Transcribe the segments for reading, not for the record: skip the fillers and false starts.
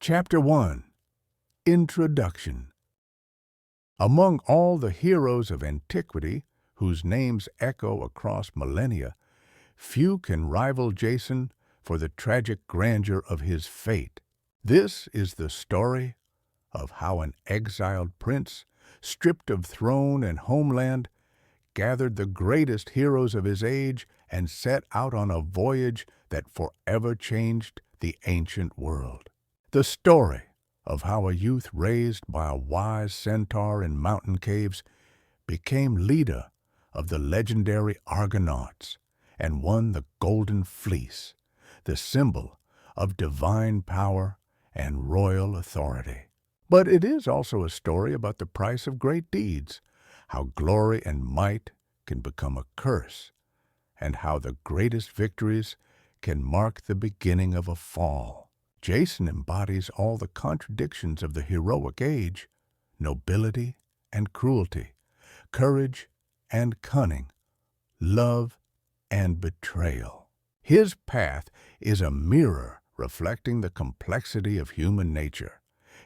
Chapter 1. Introduction. Among all the heroes of antiquity, whose names echo across millennia, few can rival Jason for the tragic grandeur of his fate. This is the story of how an exiled prince, stripped of throne and homeland, gathered the greatest heroes of his age and set out on a voyage that forever changed the ancient world. The story of how a youth raised by a wise centaur in mountain caves became leader of the legendary Argonauts and won the Golden Fleece, the symbol of divine power and royal authority. But it is also a story about the price of great deeds, how glory and might can become a curse, and how the greatest victories can mark the beginning of a fall. Jason embodies all the contradictions of the heroic age: nobility and cruelty, courage and cunning, love and betrayal. His path is a mirror reflecting the complexity of human nature,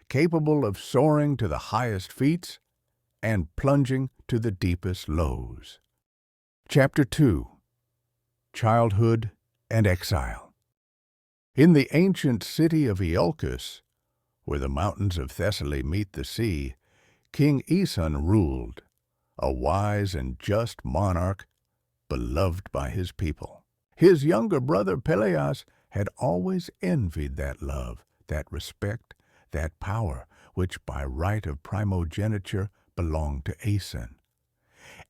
capable of soaring to the highest feats and plunging to the deepest lows. Chapter 2. Childhood and Exile. In the ancient city of Aeëtes, where the mountains of Thessaly meet the sea, King Aeson ruled, a wise and just monarch beloved by his people. His younger brother Peleus had always envied that love, that respect, that power which by right of primogeniture belonged to Aeson.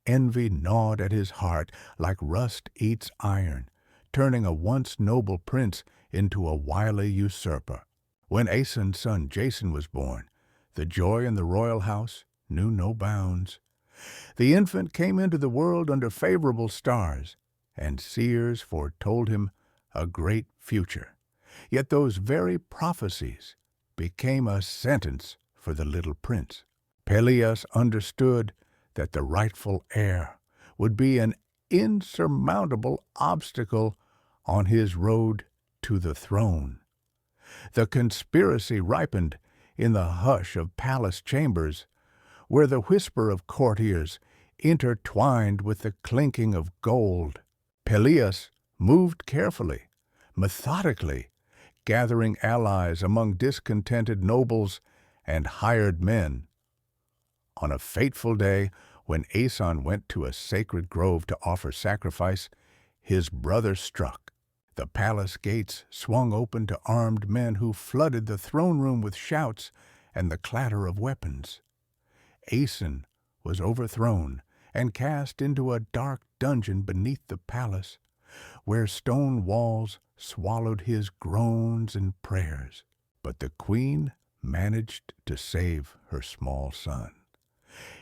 Envy gnawed at his heart like rust eats iron, turning a once noble prince into a wily usurper. When Aeson's son Jason was born, the joy in the royal house knew no bounds. The infant came into the world under favorable stars, and seers foretold him a great future. Yet those very prophecies became a sentence for the little prince. Peleus understood that the rightful heir would be an insurmountable obstacle on his road to the throne. The conspiracy ripened in the hush of palace chambers, where the whisper of courtiers intertwined with the clinking of gold. Peleus moved carefully, methodically, gathering allies among discontented nobles and hired men. On a fateful day, when Aeson went to a sacred grove to offer sacrifice, his brother struck. The palace gates swung open to armed men who flooded the throne room with shouts and the clatter of weapons. Aeson was overthrown and cast into a dark dungeon beneath the palace, where stone walls swallowed his groans and prayers. But the queen managed to save her small son.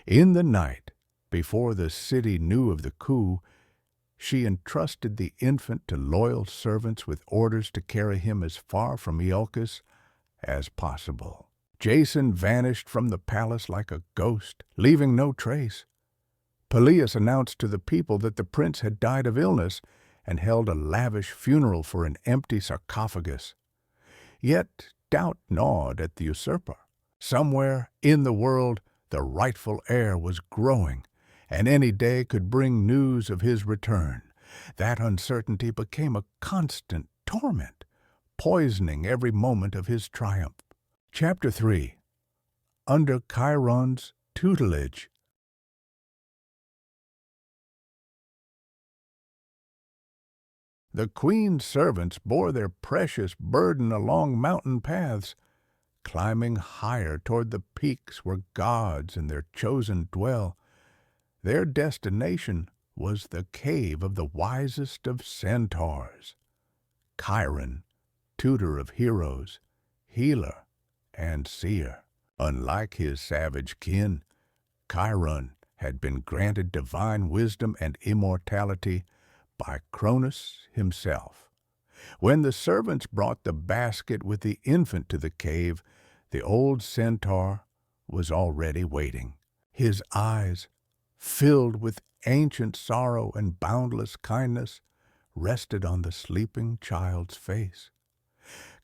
In the night, before the city knew of the coup, she entrusted the infant to loyal servants with orders to carry him as far from Aeëtes as possible. Jason vanished from the palace like a ghost, leaving no trace. Peleus announced to the people that the prince had died of illness and held a lavish funeral for an empty sarcophagus. Yet doubt gnawed at the usurper. Somewhere in the world, the rightful heir was growing, and any day could bring news of his return. That uncertainty became a constant torment, poisoning every moment of his triumph. Chapter 3. Under Chiron's Tutelage. The queen's servants bore their precious burden along mountain paths, climbing higher toward the peaks where gods and their chosen dwell. Their destination was the cave of the wisest of centaurs, Chiron, tutor of heroes, healer, and seer. Unlike his savage kin, Chiron had been granted divine wisdom and immortality by Cronus himself. When the servants brought the basket with the infant to the cave, the old centaur was already waiting. His eyes, filled with ancient sorrow and boundless kindness, rested on the sleeping child's face.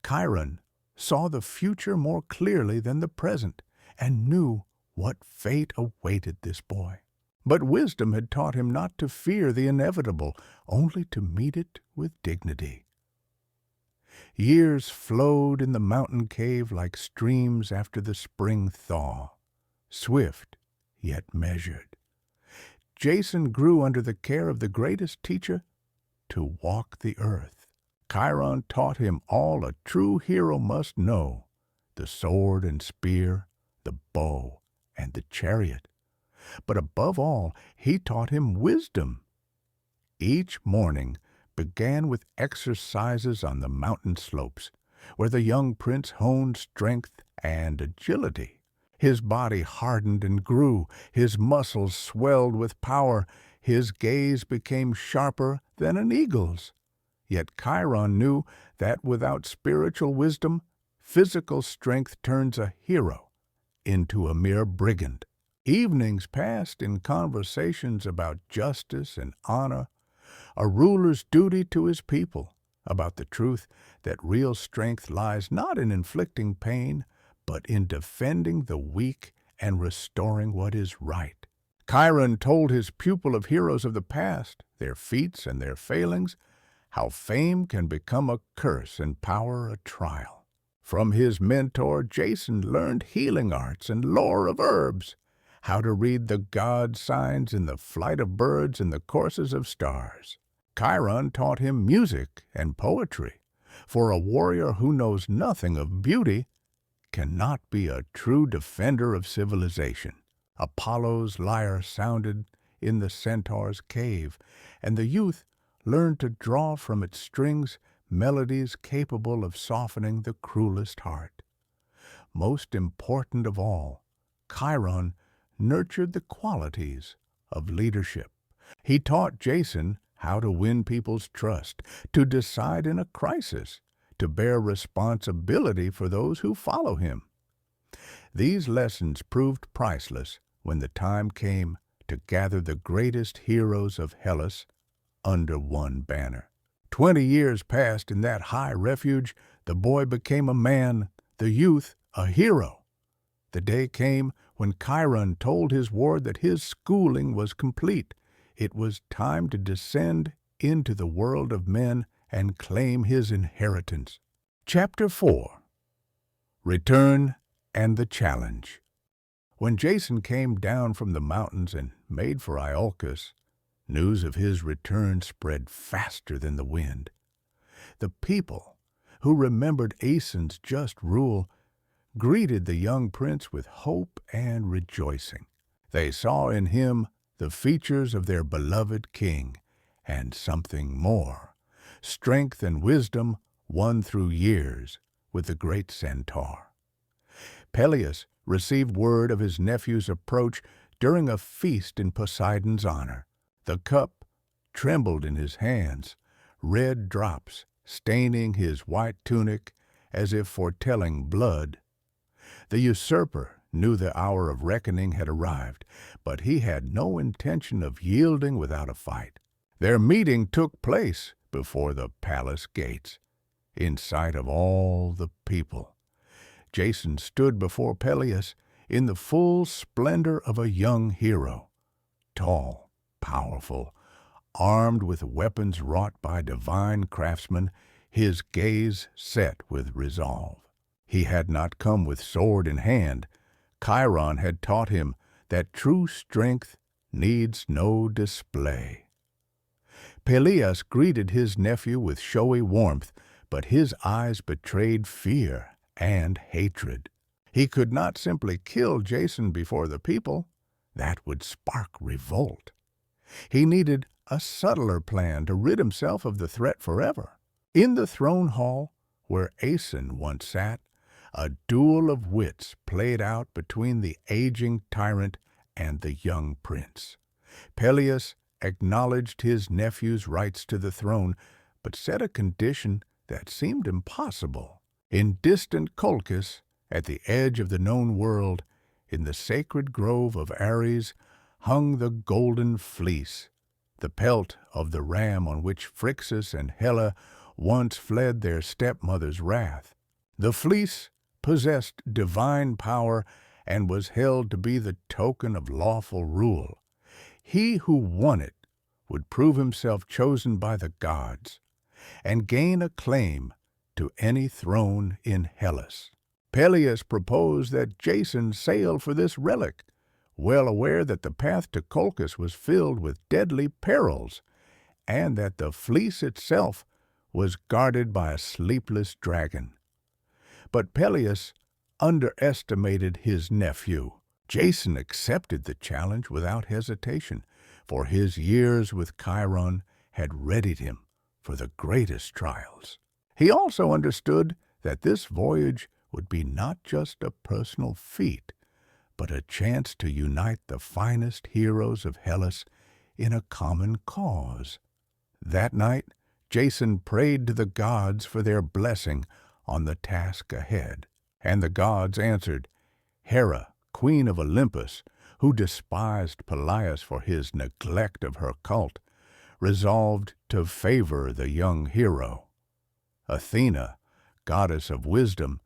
Chiron saw the future more clearly than the present, and knew what fate awaited this boy. But wisdom had taught him not to fear the inevitable, only to meet it with dignity. Years flowed in the mountain cave like streams after the spring thaw, swift yet measured. Jason grew under the care of the greatest teacher to walk the earth. Chiron taught him all a true hero must know, the sword and spear, the bow and the chariot. But above all, he taught him wisdom. Each morning began with exercises on the mountain slopes, where the young prince honed strength and agility. His body hardened and grew, his muscles swelled with power, his gaze became sharper than an eagle's. Yet Chiron knew that without spiritual wisdom, physical strength turns a hero into a mere brigand. Evenings passed in conversations about justice and honor, a ruler's duty to his people, about the truth that real strength lies not in inflicting pain, but in defending the weak and restoring what is right. Chiron told his pupil of heroes of the past, their feats and their failings, how fame can become a curse and power a trial. From his mentor, Jason learned healing arts and lore of herbs, how to read the god signs in the flight of birds and the courses of stars. Chiron taught him music and poetry, for a warrior who knows nothing of beauty cannot be a true defender of civilization. Apollo's lyre sounded in the centaur's cave, and the youth learned to draw from its strings melodies capable of softening the cruelest heart. Most important of all, Chiron nurtured the qualities of leadership. He taught Jason how to win people's trust, to decide in a crisis, to bear responsibility for those who follow him. These lessons proved priceless when the time came to gather the greatest heroes of Hellas under one banner. 20 years passed in that high refuge. The boy became a man, the youth a hero. The day came when Chiron told his ward that his schooling was complete. It was time to descend into the world of men and claim his inheritance. Chapter 4. Return and the Challenge. When Jason came down from the mountains and made for Aeëtes, news of his return spread faster than the wind. The people, who remembered Aeson's just rule, greeted the young prince with hope and rejoicing. They saw in him the features of their beloved king, and something more, strength and wisdom won through years with the great centaur. Peleus received word of his nephew's approach during a feast in Poseidon's honor. The cup trembled in his hands, red drops staining his white tunic as if foretelling blood. The usurper knew the hour of reckoning had arrived, but he had no intention of yielding without a fight. Their meeting took place before the palace gates, in sight of all the people. Jason stood before Peleus in the full splendor of a young hero, tall, powerful, armed with weapons wrought by divine craftsmen, his gaze set with resolve. He had not come with sword in hand. Chiron had taught him that true strength needs no display. Peleus greeted his nephew with showy warmth, but his eyes betrayed fear and hatred. He could not simply kill Jason before the people. That would spark revolt. He needed a subtler plan to rid himself of the threat forever. In the throne hall, where Aeson once sat, a duel of wits played out between the aging tyrant and the young prince. Peleus acknowledged his nephew's rights to the throne, but set a condition that seemed impossible. In distant Colchis, at the edge of the known world, in the sacred grove of Ares, hung the golden fleece, the pelt of the ram on which Phrixus and Helle once fled their stepmother's wrath. The Fleece possessed divine power and was held to be the token of lawful rule. He who won it would prove himself chosen by the gods and gain a claim to any throne in Hellas. Peleus proposed that Jason sail for this relic, well aware that the path to Colchis was filled with deadly perils, and that the Fleece itself was guarded by a sleepless dragon. But Peleus underestimated his nephew. Jason accepted the challenge without hesitation, for his years with Chiron had readied him for the greatest trials. He also understood that this voyage would be not just a personal feat, but a chance to unite the finest heroes of Hellas in a common cause. That night, Jason prayed to the gods for their blessing on the task ahead, and the gods answered. Hera, queen of Olympus, who despised Peleus for his neglect of her cult, resolved to favor the young hero. Athena, goddess of wisdom,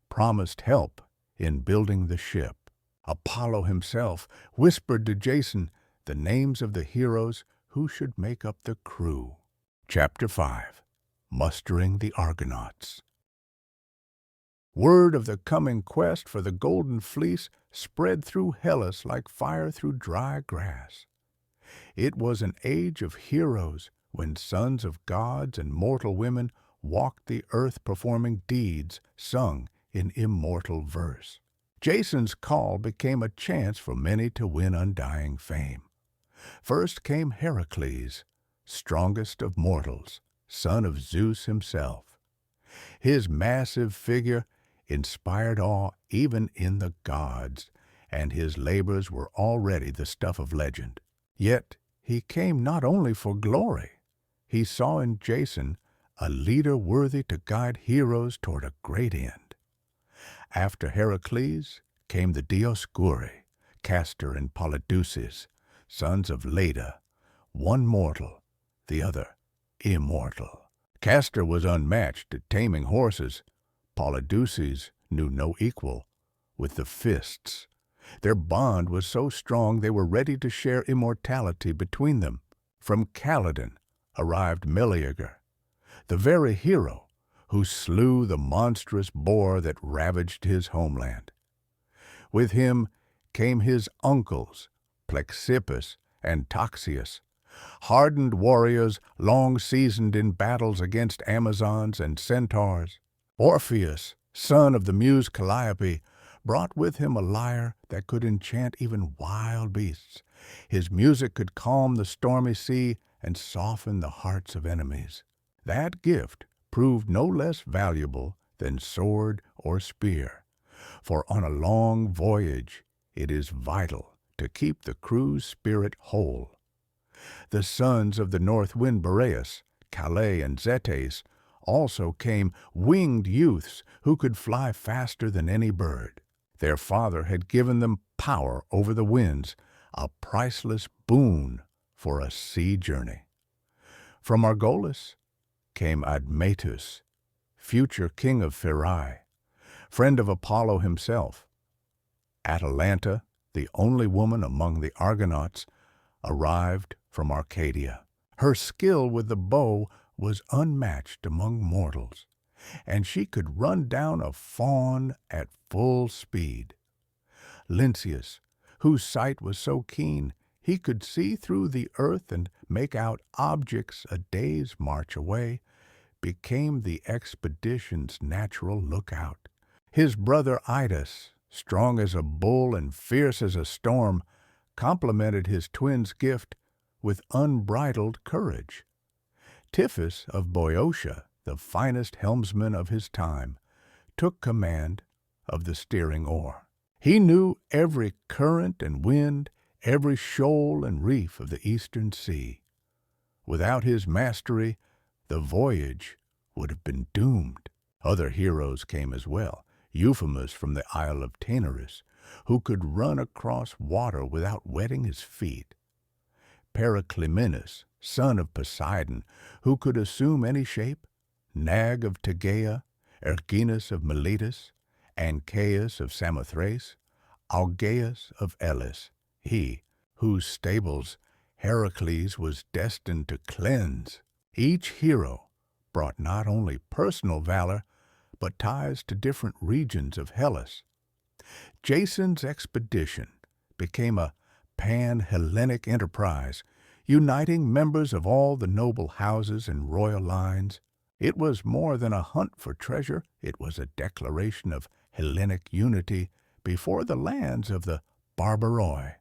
promised help in building the ship. Apollo himself whispered to Jason the names of the heroes who should make up the crew. Chapter 5. Mustering the Argonauts. Word of the coming quest for the Golden Fleece spread through Hellas like fire through dry grass. It was an age of heroes when sons of gods and mortal women walked the earth performing deeds sung in immortal verse. Jason's call became a chance for many to win undying fame. First came Heracles, strongest of mortals, son of Zeus himself. His massive figure inspired awe even in the gods, and his labors were already the stuff of legend. Yet he came not only for glory. He saw in Jason a leader worthy to guide heroes toward a great end. After Heracles came the Dioscuri, Castor and Polydeuces, sons of Leda, one mortal, the other immortal. Castor was unmatched at taming horses. Polydeuces knew no equal with the fists. Their bond was so strong they were ready to share immortality between them. From Calydon arrived Meleager, the very hero who slew the monstrous boar that ravaged his homeland. With him came his uncles, Plexippus and Toxeus, hardened warriors long seasoned in battles against Amazons and centaurs. Orpheus, son of the muse Calliope, brought with him a lyre that could enchant even wild beasts. His music could calm the stormy sea and soften the hearts of enemies. That gift proved no less valuable than sword or spear, for on a long voyage it is vital to keep the crew's spirit whole. The sons of the north wind Boreas, Calais and Zetes, also came winged youths who could fly faster than any bird. Their father had given them power over the winds, a priceless boon for a sea journey. From Argolis came Admetus, future king of Pherae, friend of Apollo himself. Atalanta, the only woman among the Argonauts, arrived from Arcadia. Her skill with the bow was unmatched among mortals, and she could run down a fawn at full speed. Lynceus, whose sight was so keen he could see through the earth and make out objects a day's march away, became the expedition's natural lookout. His brother Aeëtes, strong as a bull and fierce as a storm, complemented his twin's gift with unbridled courage. Tiphys of Boeotia, the finest helmsman of his time, took command of the steering oar. He knew every current and wind, every shoal and reef of the eastern sea. Without his mastery, the voyage would have been doomed. Other heroes came as well. Euphemus from the Isle of Taenarus, who could run across water without wetting his feet. Periclymenus, son of Poseidon, who could assume any shape. Nag of Tegea, Erginus of Miletus, Ancaeus of Samothrace, Augeas of Elis, he whose stables Heracles was destined to cleanse. Each hero brought not only personal valor, but ties to different regions of Hellas. Jason's expedition became a pan-Hellenic enterprise, uniting members of all the noble houses and royal lines. It was more than a hunt for treasure, it was a declaration of Hellenic unity before the lands of the Barbaroi.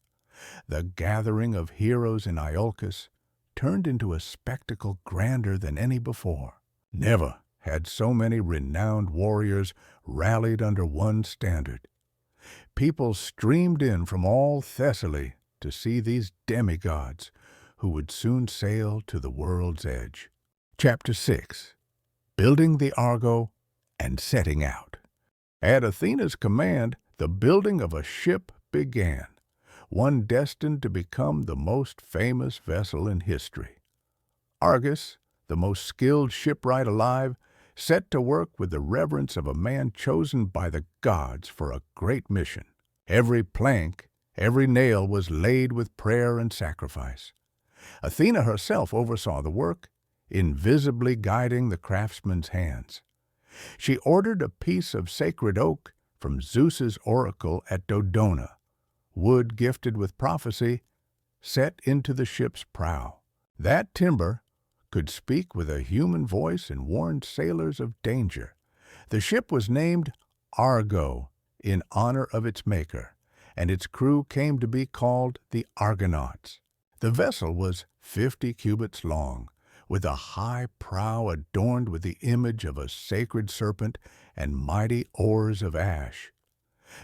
The gathering of heroes in Iolcus turned into a spectacle grander than any before. Never had so many renowned warriors rallied under one standard. People streamed in from all Thessaly to see these demigods who would soon sail to the world's edge. Chapter 6. Building the Argo and Setting Out. At Athena's command, the building of a ship began, one destined to become the most famous vessel in history. Argus, the most skilled shipwright alive, set to work with the reverence of a man chosen by the gods for a great mission. Every plank, every nail was laid with prayer and sacrifice. Athena herself oversaw the work, invisibly guiding the craftsman's hands. She ordered a piece of sacred oak from Zeus's oracle at Dodona, wood gifted with prophecy, set into the ship's prow. That timber could speak with a human voice and warned sailors of danger. The ship was named Argo in honor of its maker, and its crew came to be called the Argonauts. The vessel was 50 cubits long, with a high prow adorned with the image of a sacred serpent and mighty oars of ash.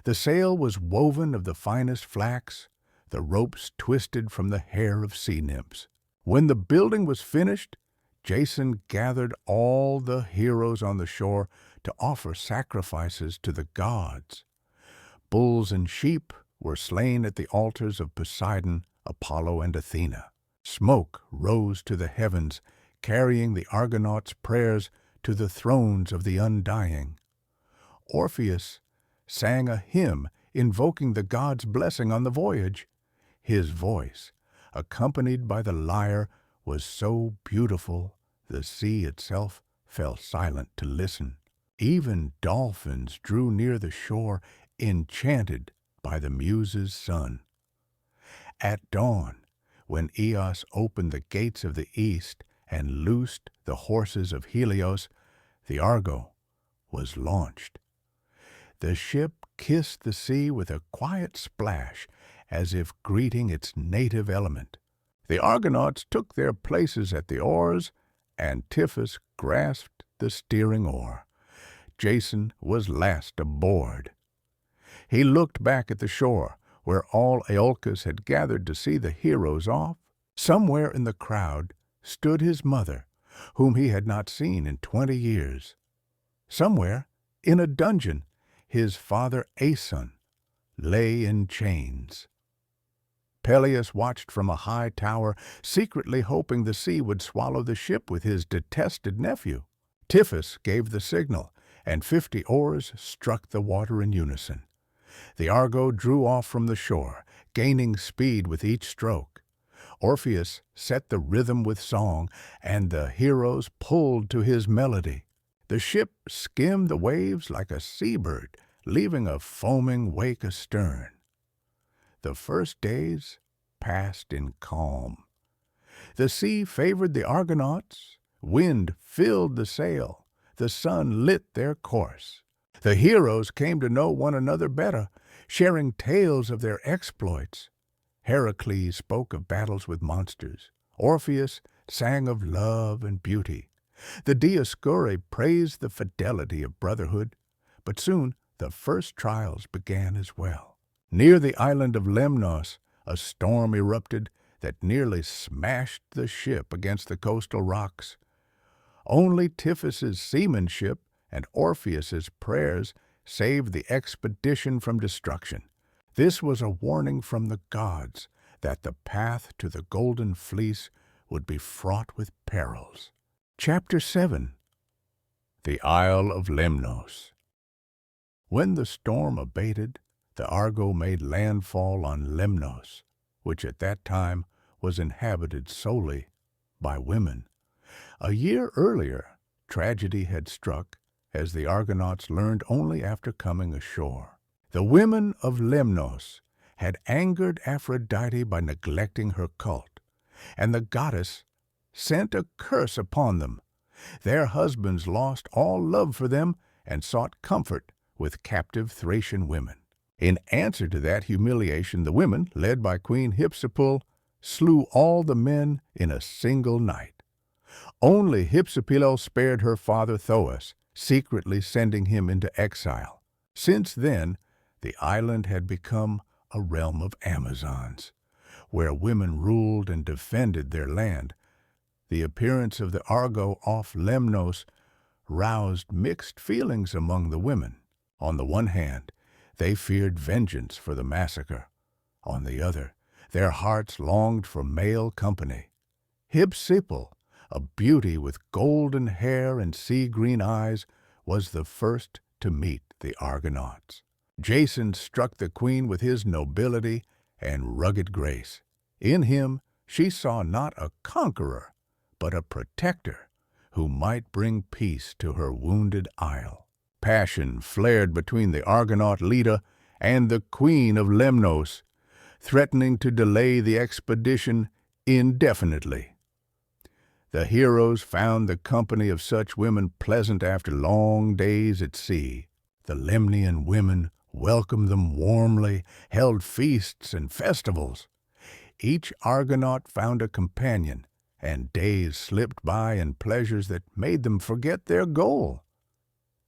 The sail was woven of the finest flax, the ropes twisted from the hair of sea nymphs. When the building was finished, Jason gathered all the heroes on the shore to offer sacrifices to the gods. Bulls and sheep were slain at the altars of Poseidon, Apollo, and Athena. Smoke rose to the heavens, carrying the Argonauts' prayers to the thrones of the undying. Orpheus sang a hymn invoking the gods' blessing on the voyage. His voice, accompanied by the lyre, was so beautiful the sea itself fell silent to listen. Even dolphins drew near the shore, enchanted by the Muses' son. At dawn, when Aeos opened the gates of the east and loosed the horses of Helios, the Argo was launched. The ship kissed the sea with a quiet splash, as if greeting its native element. The Argonauts took their places at the oars, and Tiphys grasped the steering oar. Jason was last aboard. He looked back at the shore, where all Iolcus had gathered to see the heroes off. Somewhere in the crowd stood his mother, whom he had not seen in 20 years. Somewhere, in a dungeon, his father Aeson lay in chains. Peleus watched from a high tower, secretly hoping the sea would swallow the ship with his detested nephew. Tiphys gave the signal, and 50 oars struck the water in unison. The Argo drew off from the shore, gaining speed with each stroke. Orpheus set the rhythm with song, and the heroes pulled to his melody. The ship skimmed the waves like a seabird, leaving a foaming wake astern. The first days passed in calm. The sea favored the Argonauts, wind filled the sail, the sun lit their course. The heroes came to know one another better, sharing tales of their exploits. Heracles spoke of battles with monsters. Orpheus sang of love and beauty. The Dioscuri praised the fidelity of brotherhood, but soon the first trials began as well. Near the island of Lemnos, a storm erupted that nearly smashed the ship against the coastal rocks. Only Tiphys's seamanship and Orpheus's prayers saved the expedition from destruction. This was a warning from the gods that the path to the golden fleece would be fraught with perils. Chapter 7. the Isle of Lemnos. When the storm abated, the Argo made landfall on Lemnos, which at that time was inhabited solely by women. A year earlier, tragedy had struck, as the Argonauts learned only after coming ashore. The women of Lemnos had angered Aphrodite by neglecting her cult, and the goddess sent a curse upon them. Their husbands lost all love for them and sought comfort with captive Thracian women. In answer to that humiliation, the women, led by Queen Hypsipyle, slew all the men in a single night. Only Hypsipyle spared her father Thoas, secretly sending him into exile. Since then, the island had become a realm of Amazons, where women ruled and defended their land. The appearance of the Argo off Lemnos roused mixed feelings among the women. On the one hand, they feared vengeance for the massacre. On the other, their hearts longed for male company. Hypsipyle, a beauty with golden hair and sea-green eyes, was the first to meet the Argonauts. Jason struck the queen with his nobility and rugged grace. In him, she saw not a conqueror, but a protector who might bring peace to her wounded isle. Passion flared between the Argonaut leader and the queen of Lemnos, threatening to delay the expedition indefinitely. The heroes found the company of such women pleasant after long days at sea. The Lemnian women welcomed them warmly, held feasts and festivals. Each Argonaut found a companion, and days slipped by in pleasures that made them forget their goal.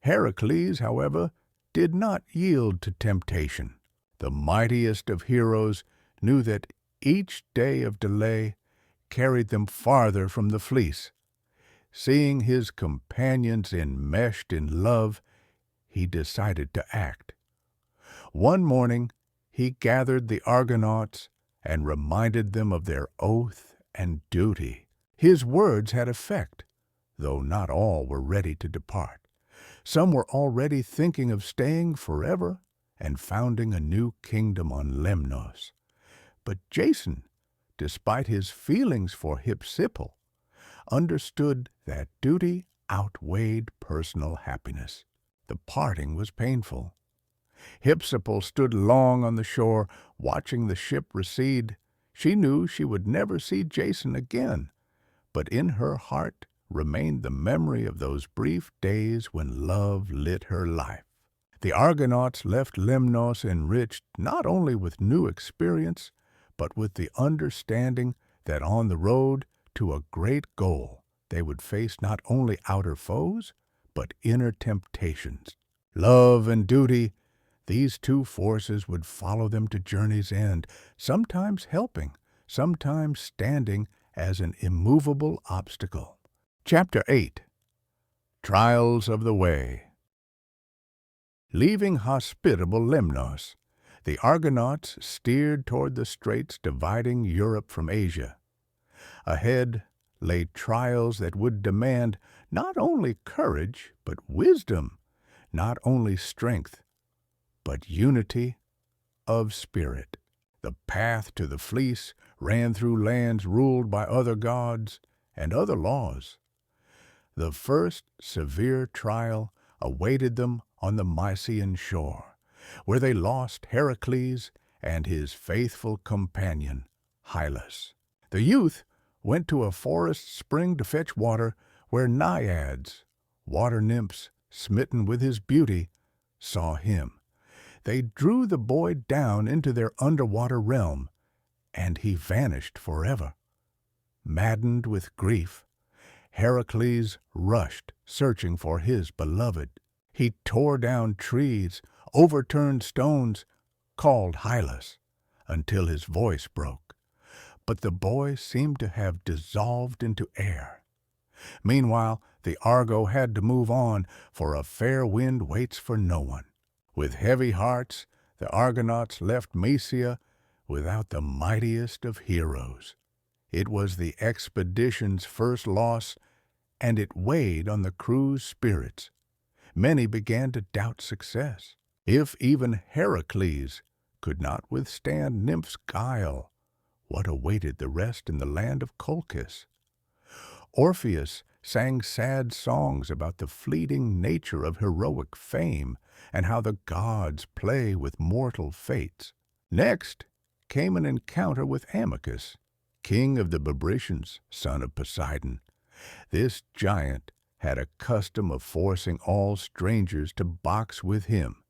Heracles, however, did not yield to temptation. The mightiest of heroes knew that each day of delay carried them farther from the Fleece. Seeing his companions enmeshed in love, he decided to act. One morning, he gathered the Argonauts and reminded them of their oath and duty. His words had effect, though not all were ready to depart. Some were already thinking of staying forever and founding a new kingdom on Lemnos. But Jason, despite his feelings for Hypsipyle, understood that duty outweighed personal happiness. The parting was painful. Hypsipyle stood long on the shore, watching the ship recede. She knew she would never see Jason again, but in her heart remained the memory of those brief days when love lit her life. The Argonauts left Lemnos enriched not only with new experience, but with the understanding that on the road to a great goal they would face not only outer foes, but inner temptations. Love and duty, these two forces would follow them to journey's end, sometimes helping, sometimes standing as an immovable obstacle. Chapter 8. Trials of the Way. Leaving hospitable Lemnos, the Argonauts steered toward the straits dividing Europe from Asia. Ahead lay trials that would demand not only courage, but wisdom, not only strength, but unity of spirit. The path to the Fleece ran through lands ruled by other gods and other laws. The first severe trial awaited them on the Mysian shore, where they lost Heracles and his faithful companion, Hylas. The youth went to a forest spring to fetch water, where naiads, water nymphs smitten with his beauty, saw him. They drew the boy down into their underwater realm, and he vanished forever. Maddened with grief, Heracles rushed, searching for his beloved. He tore down trees, overturned stones, called Hylas, until his voice broke. But the boy seemed to have dissolved into air. Meanwhile, the Argo had to move on, for a fair wind waits for no one. With heavy hearts, the Argonauts left Mysia without the mightiest of heroes. It was the expedition's first loss and it weighed on the crew's spirits. Many began to doubt success. If even Heracles could not withstand Nymph's guile, what awaited the rest in the land of Colchis? Orpheus sang sad songs about the fleeting nature of heroic fame and how the gods play with mortal fates. Next came an encounter with Amycus, king of the Bebrycians, son of Poseidon. This giant had a custom of forcing all strangers to box with him,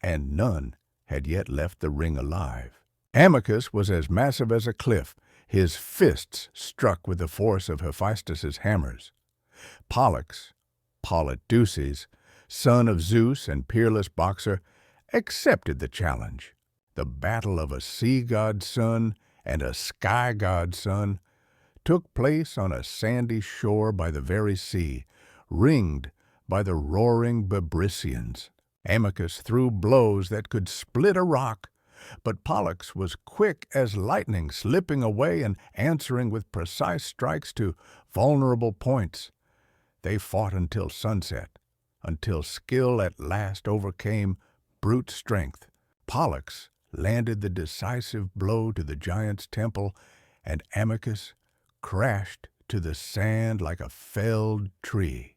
and none had yet left the ring alive. Amycus was as massive as a cliff, his fists struck with the force of Hephaestus's hammers. Pollux, Polydeuces, son of Zeus and peerless boxer, accepted the challenge. The battle of a sea god's son and a sky god's son took place on a sandy shore by the very sea, ringed by the roaring Bebrycians. Amycus threw blows that could split a rock, but Pollux was quick as lightning, slipping away and answering with precise strikes to vulnerable points. They fought until sunset, until skill at last overcame brute strength. Pollux landed the decisive blow to the giant's temple, and Amycus crashed to the sand like a felled tree.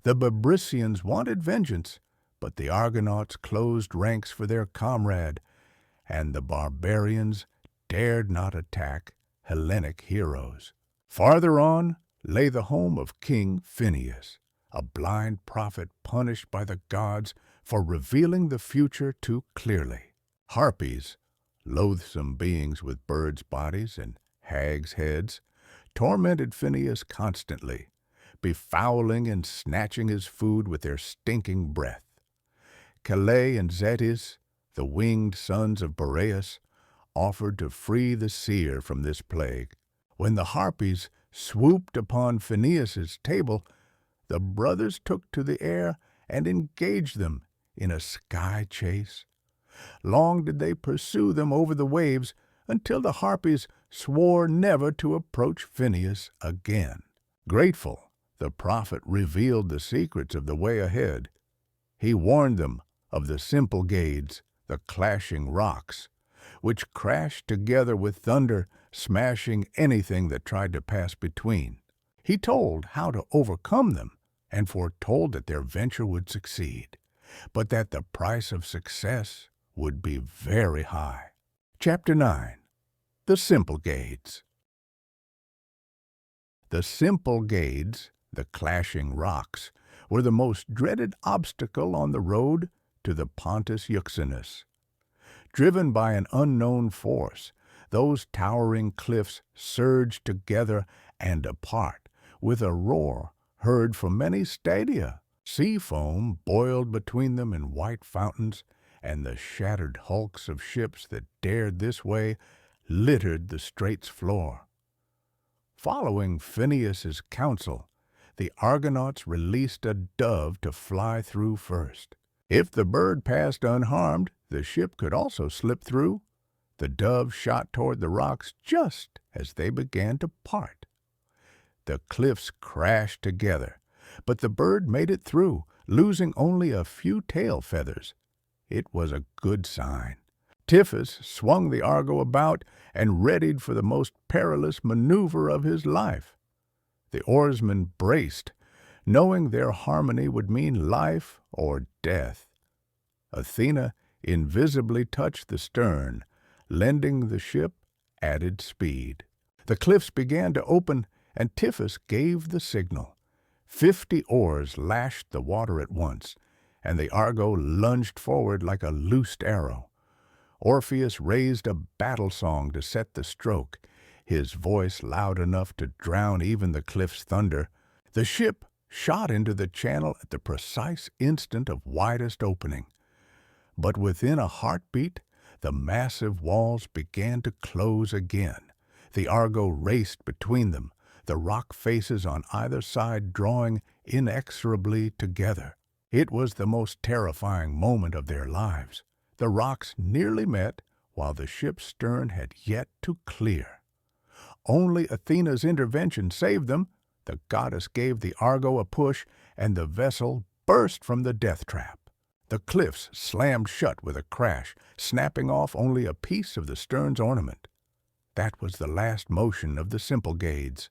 The Bebrycians wanted vengeance, but the Argonauts closed ranks for their comrade, and the barbarians dared not attack Hellenic heroes. Farther on lay the home of King Phineus, a blind prophet punished by the gods for revealing the future too clearly. Harpies, loathsome beings with birds' bodies and hags' heads, tormented Phineus constantly, befouling and snatching his food with their stinking breath. Calais and Zetes, the winged sons of Boreas, offered to free the seer from this plague. When the Harpies swooped upon Phineus's table, the brothers took to the air and engaged them in a sky chase. Long did they pursue them over the waves until the Harpies swore never to approach Phineus again. Grateful, the prophet revealed the secrets of the way ahead. He warned them of the Symplegades, the clashing rocks, which crashed together with thunder, smashing anything that tried to pass between. He told how to overcome them and foretold that their venture would succeed, but that the price of success would be very high. Chapter 9. The Symplegades. The Symplegades, the clashing rocks, were the most dreaded obstacle on the road to the Pontus Euxinus. Driven by an unknown force, those towering cliffs surged together and apart, with a roar heard for many stadia. Sea foam boiled between them in white fountains, and the shattered hulks of ships that dared this way littered the strait's floor. Following Phineus's counsel, the Argonauts released a dove to fly through first. If the bird passed unharmed, the ship could also slip through. The dove shot toward the rocks just as they began to part. The cliffs crashed together, but the bird made it through, losing only a few tail feathers. It was a good sign. Tiphys swung the Argo about and readied for the most perilous maneuver of his life. The oarsmen braced, knowing their harmony would mean life or death. Athena invisibly touched the stern, lending the ship added speed. The cliffs began to open, and Tiphys gave the signal. 50 oars lashed the water at once, and the Argo lunged forward like a loosed arrow. Orpheus raised a battle song to set the stroke, his voice loud enough to drown even the cliff's thunder. The ship shot into the channel at the precise instant of widest opening. But within a heartbeat, the massive walls began to close again. The Argo raced between them, the rock faces on either side drawing inexorably together. It was the most terrifying moment of their lives. The rocks nearly met, while the ship's stern had yet to clear. Only Athena's intervention saved them. the goddess gave the Argo a push, and the vessel burst from the death trap. The cliffs slammed shut with a crash, snapping off only a piece of the stern's ornament. That was the last motion of the Symplegades.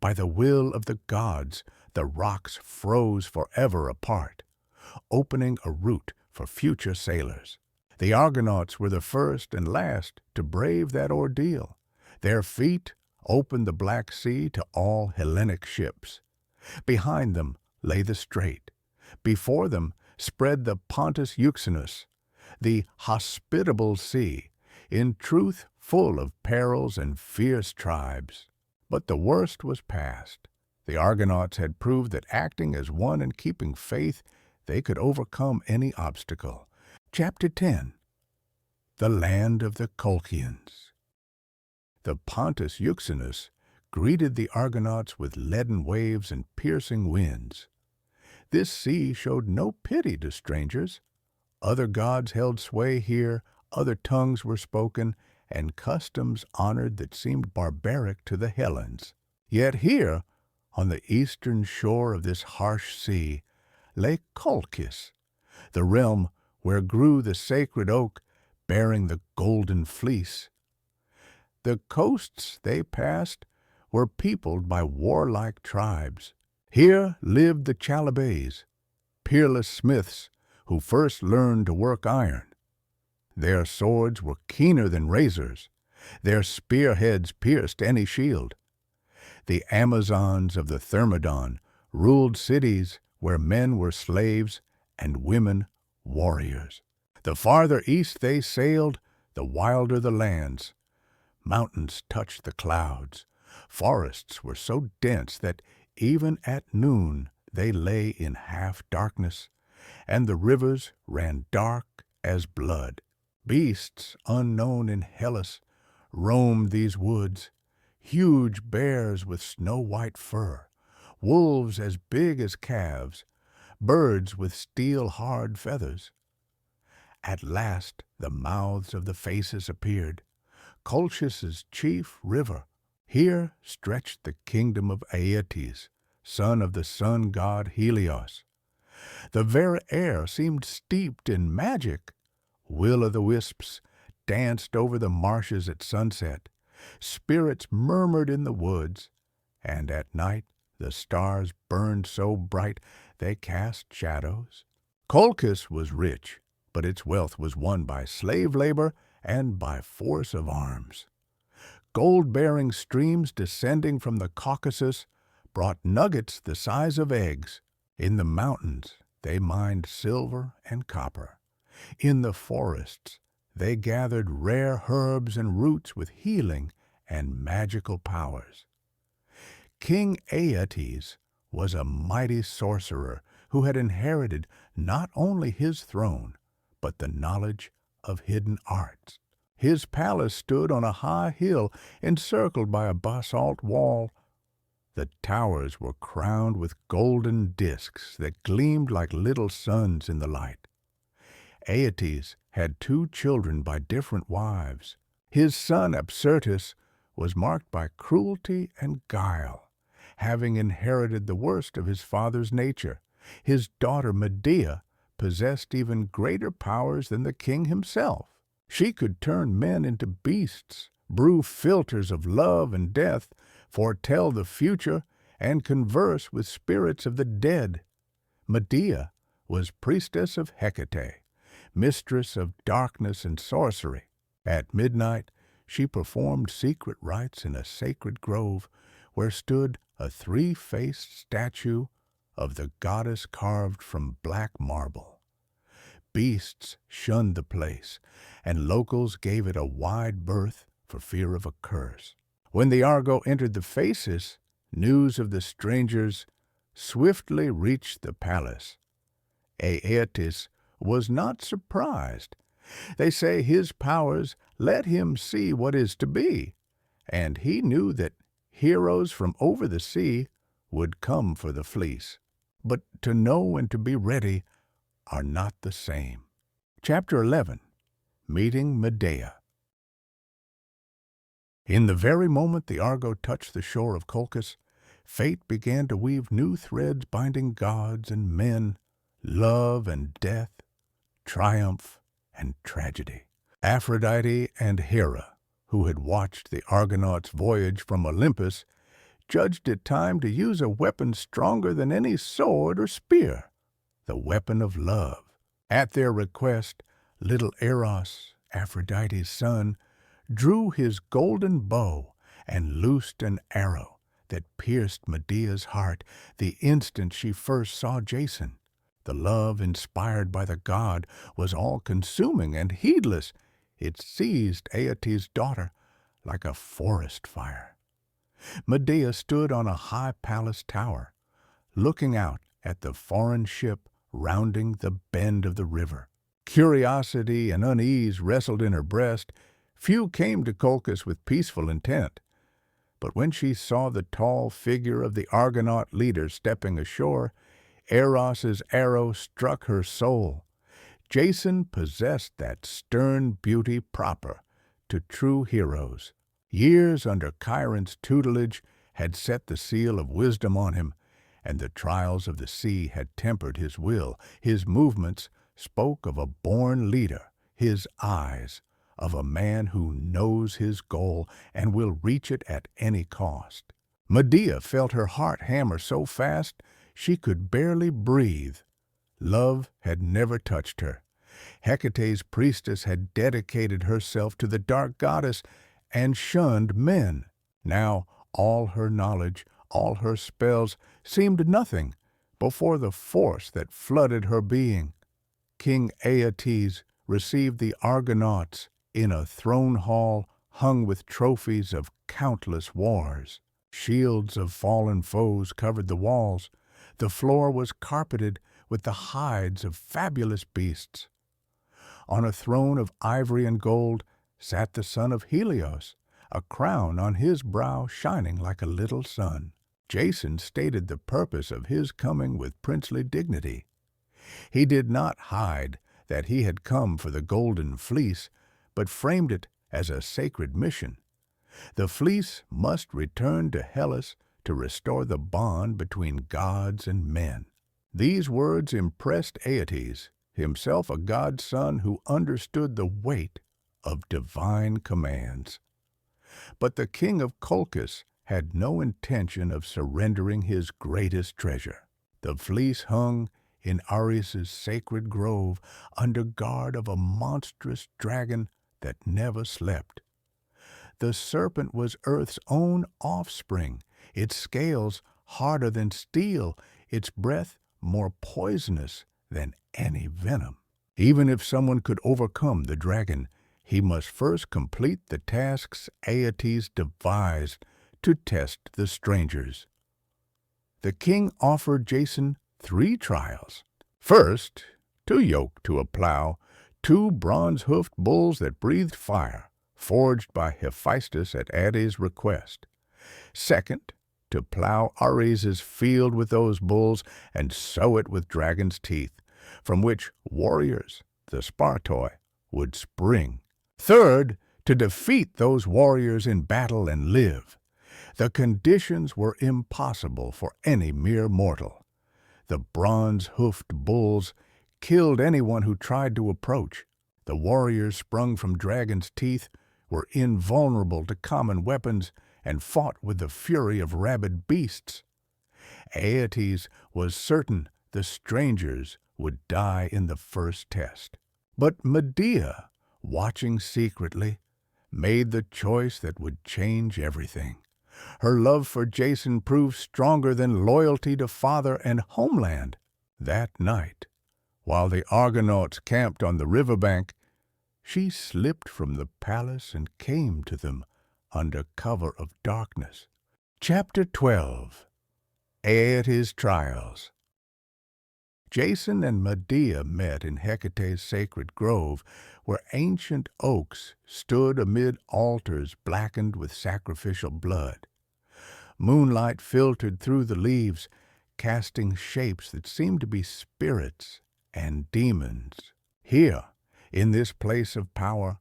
By the will of the gods, the rocks froze forever apart, opening a route for future sailors. The Argonauts were the first and last to brave that ordeal. Their feet opened the Black Sea to all Hellenic ships. Behind them lay the Strait. Before them spread the Pontus Euxinus, the hospitable sea, in truth full of perils and fierce tribes. But the worst was past. The Argonauts had proved that acting as one and keeping faith, they could overcome any obstacle. Chapter 10. The Land of the Colchians. The Pontus Euxinus greeted the Argonauts with leaden waves and piercing winds. This sea showed no pity to strangers. Other gods held sway here, other tongues were spoken, and customs honored that seemed barbaric to the Hellenes. Yet here, on the eastern shore of this harsh sea, lay Colchis, the realm where grew the sacred oak bearing the golden fleece. The coasts they passed were peopled by warlike tribes. Here lived the Chalybes, peerless smiths who first learned to work iron. Their swords were keener than razors. Their spearheads pierced any shield. The Amazons of the Thermodon ruled cities where men were slaves and women warriors. The farther east they sailed, the wilder the lands. Mountains touched the clouds. Forests were so dense that even at noon they lay in half darkness, and the rivers ran dark as blood. Beasts unknown in Hellas roamed these woods, huge bears with snow-white fur, wolves as big as calves, birds with steel-hard feathers. At last the mouths of the Phasis appeared, Colchis's chief river. Here stretched the kingdom of Aeëtes, son of the sun god Helios. The very air seemed steeped in magic. Will-o'-the-wisps danced over the marshes at sunset. Spirits murmured in the woods, and at night the stars burned so bright they cast shadows. Colchis was rich, but its wealth was won by slave labor and by force of arms. Gold-bearing streams descending from the Caucasus brought nuggets the size of eggs. In the mountains they mined silver and copper. In the forests they gathered rare herbs and roots with healing and magical powers. King Aeëtes was a mighty sorcerer who had inherited not only his throne, but the knowledge of hidden arts. His palace stood on a high hill encircled by a basalt wall. The towers were crowned with golden discs that gleamed like little suns in the light. Aeëtes had 2 children by different wives. His son Apsyrtus was marked by cruelty and guile, having inherited the worst of his father's nature. His daughter Medea possessed even greater powers than the king himself. She could turn men into beasts, brew philters of love and death, foretell the future, and converse with spirits of the dead. Medea was priestess of Hecate, mistress of darkness and sorcery. At midnight, she performed secret rites in a sacred grove where stood a 3-faced statue of the goddess carved from black marble. Beasts shunned the place, and locals gave it a wide berth for fear of a curse. When the Argo entered the Phasis, news of the strangers swiftly reached the palace. Aeëtes was not surprised. They say his powers let him see what is to be, and he knew that heroes from over the sea would come for the fleece. But to know and to be ready are not the same. Chapter 11. Meeting Medea. In the very moment the Argo touched the shore of Colchis, Fate began to weave new threads binding gods and men, love and death, triumph and tragedy. Aphrodite and Hera, who had watched the Argonauts' voyage from Olympus, judged it time to use a weapon stronger than any sword or spear, the weapon of love. At their request, little Eros, Aphrodite's son, drew his golden bow and loosed an arrow that pierced Medea's heart the instant she first saw Jason. The love inspired by the god was all-consuming and heedless. It seized Aeëtes' daughter like a forest fire. Medea stood on a high palace tower, looking out at the foreign ship rounding the bend of the river. Curiosity and unease wrestled in her breast. Few came to Colchis with peaceful intent. But when she saw the tall figure of the Argonaut leader stepping ashore, Eros's arrow struck her soul. Jason possessed that stern beauty proper to true heroes. Years under Chiron's tutelage had set the seal of wisdom on him, and the trials of the sea had tempered his will. His movements spoke of a born leader, his eyes of a man who knows his goal and will reach it at any cost. Medea felt her heart hammer so fast she could barely breathe. Love had never touched her. Hecate's priestess had dedicated herself to the dark goddess and shunned men. Now all her knowledge, all her spells seemed nothing before the force that flooded her being. King Aeëtes received the Argonauts in a throne hall hung with trophies of countless wars. Shields of fallen foes covered the walls. The floor was carpeted with the hides of fabulous beasts. On a throne of ivory and gold sat the son of Helios, a crown on his brow shining like a little sun. Jason stated the purpose of his coming with princely dignity. He did not hide that he had come for the golden fleece, but framed it as a sacred mission. The fleece must return to Hellas to restore the bond between gods and men. These words impressed Aeëtes, himself a god's son who understood the weight of divine commands. But the king of Colchis had no intention of surrendering his greatest treasure. The fleece hung in Ares' sacred grove under guard of a monstrous dragon that never slept. The serpent was Earth's own offspring, its scales harder than steel, its breath more poisonous than any venom. Even if someone could overcome the dragon, he must first complete the tasks Aeëtes devised to test the strangers. The king offered Jason 3 trials. First, to yoke to a plow 2 bronze-hoofed bulls that breathed fire, forged by Hephaestus at Aedes' request. Second, to plow Ares' field with those bulls and sow it with dragon's teeth, from which warriors, the Spartoi, would spring. Third, to defeat those warriors in battle and live. The conditions were impossible for any mere mortal. The bronze-hoofed bulls killed anyone who tried to approach. The warriors sprung from dragon's teeth were invulnerable to common weapons and fought with the fury of rabid beasts. Aeëtes was certain the strangers would die in the first test. But Medea, watching secretly, made the choice that would change everything. Her love for Jason proved stronger than loyalty to father and homeland. That night, while the Argonauts camped on the riverbank, she slipped from the palace and came to them under cover of darkness. Chapter 12. Aeëtes' Trials. Jason and Medea met in Hecate's sacred grove, where ancient oaks stood amid altars blackened with sacrificial blood. Moonlight filtered through the leaves, casting shapes that seemed to be spirits and demons. Here, in this place of power,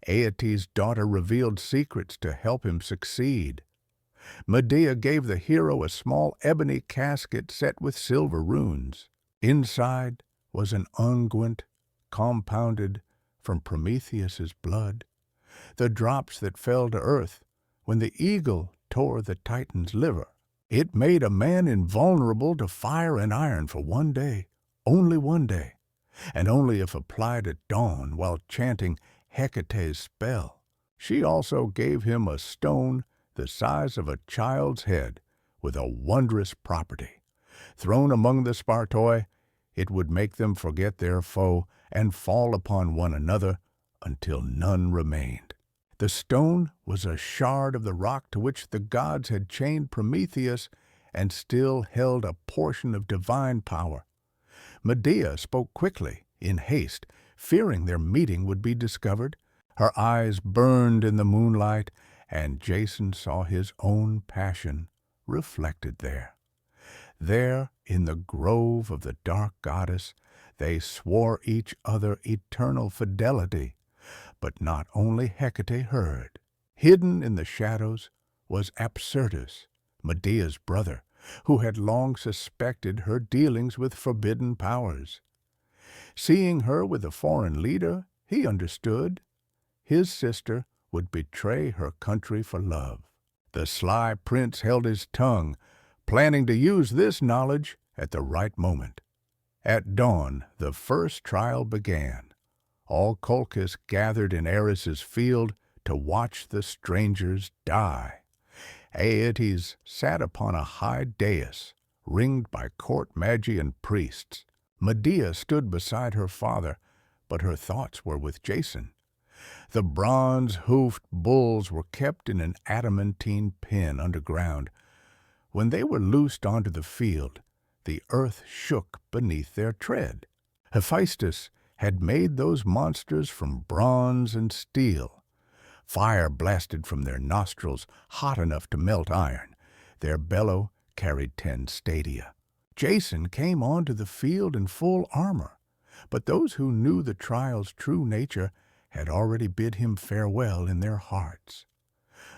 Aeëtes' daughter revealed secrets to help him succeed. Medea gave the hero a small ebony casket set with silver runes. Inside was an unguent compounded from Prometheus's blood, the drops that fell to earth when the eagle tore the Titan's liver. It made a man invulnerable to fire and iron for one day, only one day, and only if applied at dawn while chanting Aeëtes' spell. She also gave him a stone the size of a child's head with a wondrous property. Thrown among the Spartoi, it would make them forget their foe and fall upon one another until none remained. The stone was a shard of the rock to which the gods had chained Prometheus and still held a portion of divine power. Medea spoke quickly, in haste, fearing their meeting would be discovered. Her eyes burned in the moonlight, and Jason saw his own passion reflected there. There, in the grove of the dark goddess, they swore each other eternal fidelity. But not only Hecate heard. Hidden in the shadows was Apsyrtus, Medea's brother, who had long suspected her dealings with forbidden powers. Seeing her with a foreign leader, he understood. His sister would betray her country for love. The sly prince held his tongue, planning to use this knowledge at the right moment. At dawn, the first trial began. All Colchis gathered in Aeëtes' field to watch the strangers die. Aeëtes sat upon a high dais, ringed by court magi and priests. Medea stood beside her father, but her thoughts were with Jason. The bronze-hoofed bulls were kept in an adamantine pen underground. When they were loosed onto the field, the earth shook beneath their tread. Hephaestus had made those monsters from bronze and steel. Fire blasted from their nostrils, hot enough to melt iron. Their bellow carried 10 stadia. Jason came onto the field in full armor, but those who knew the trial's true nature had already bid him farewell in their hearts.